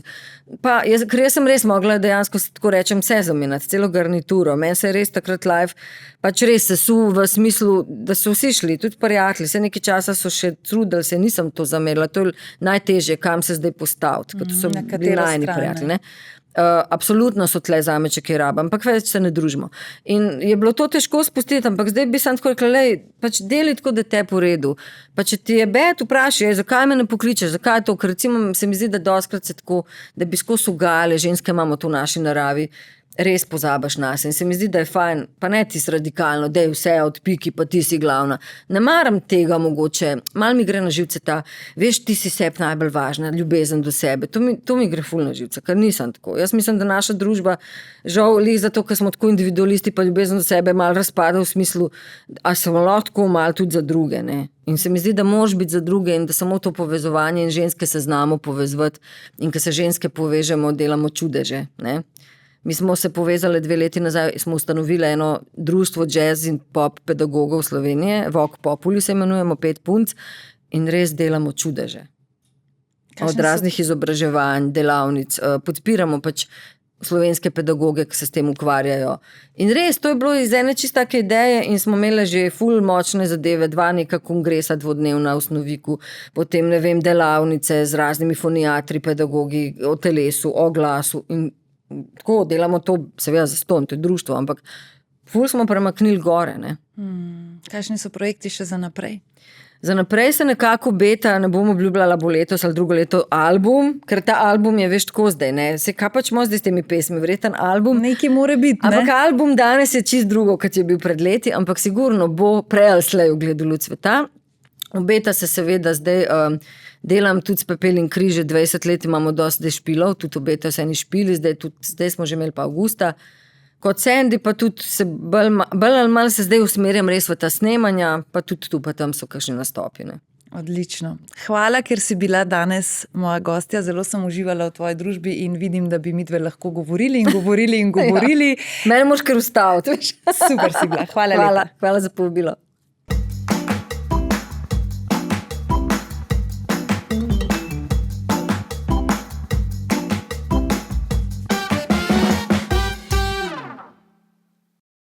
Ker jaz sem res mogla dejansko, tako rečem, vse zamenjati, celo garnituro. Meni se je res takrat live, pač res sesul v smislu, da so vsi šli, tudi prijatelji, vse nekaj časa so še trudili, se nisem to zamerila, to je najtežje, kam se zdaj postaviti, ker to so bili najni prijatelji, ne. Absolutno so tle zame, če kaj rabim, ampak več se ne družimo. In je bilo to težko spustiti, ampak zdaj bi sem tako rekla, lej, pač deli tako, da te po redu. Pa če ti je bed, vprašaj, zakaj me ne pokličeš, zakaj je to, ker recimo se mi zdi, da doskrat se tako, da bi skozi ugajale, ženske imamo to v naši naravi, res pozabaš nas in se mi zdi, da je fajn, pa ne tisto radikalno, da je vse odpiki, pa ti si glavna. Ne maram tega mogoče, malo mi gre na živce ta, veš, ti si sebi najbolj važna, ljubezen do sebe, to mi gre ful na živce, ker nisem tako. Jaz mislim, da naša družba, žal, zato, ker smo tako individualisti, pa ljubezen do sebe malo razpada v smislu, a smo lahko tako malo tudi za druge, ne. In se mi zdi, da moraš biti za druge in da samo to povezovanje in ženske se znamo povezovati in ko se ženske povežemo, delamo čudeže, ne. Mi smo se povezali 2 leti nazaj, smo ustanovili eno društvo jazz in pop pedagogov Slovenije, Vogue Populi se imenujemo, 5 punc in res delamo čudeže. Od raznih izobraževanj, delavnic, podpiramo pač slovenske pedagoge, ki se s tem ukvarjajo. In res, to je bilo iz ene čisto take ideje in smo imeli že ful močne zadeve, 2 neka kongresa dvodnevna v Snoviku, potem, ne vem, delavnice z raznimi foniatri, pedagogi o telesu, o glasu in tako delamo to, seveda za ston, to je društvo, ampak ful smo premaknili gore, ne. Kakšni so projekti še za naprej? Za naprej se nekako obeta, ne bom obljubljala, bo letos ali drugo leto album, ker ta album je, veš, tako zdaj, ne. Se kaj pačimo zdaj s temi pesmi, vreten album. Nekaj more biti, ne. Ampak album danes je čist drugo, kot je bil pred leti, ampak sigurno bo prej ali slej ugledal luč sveta. Obeta se seveda zdaj, delam tudi s Pepel in križ, 20 let imamo dosti špilov, tudi obetajo se eni špili, zdaj smo že imeli pa avgusta. Kot Sandy pa tudi se bolj ali manj se zdaj usmerjam res v ta snemanja, pa tudi tu pa tam so kakšni nastopi, ne. Odlično. Hvala, ker si bila danes moja gostja, zelo sem uživala v tvoji družbi in vidim, da bi midve lahko govorili in govorili in govorili. Ja. Mene moraš kar ustaviti, veš. Super si bila, hvala lepa. Hvala za povabilo.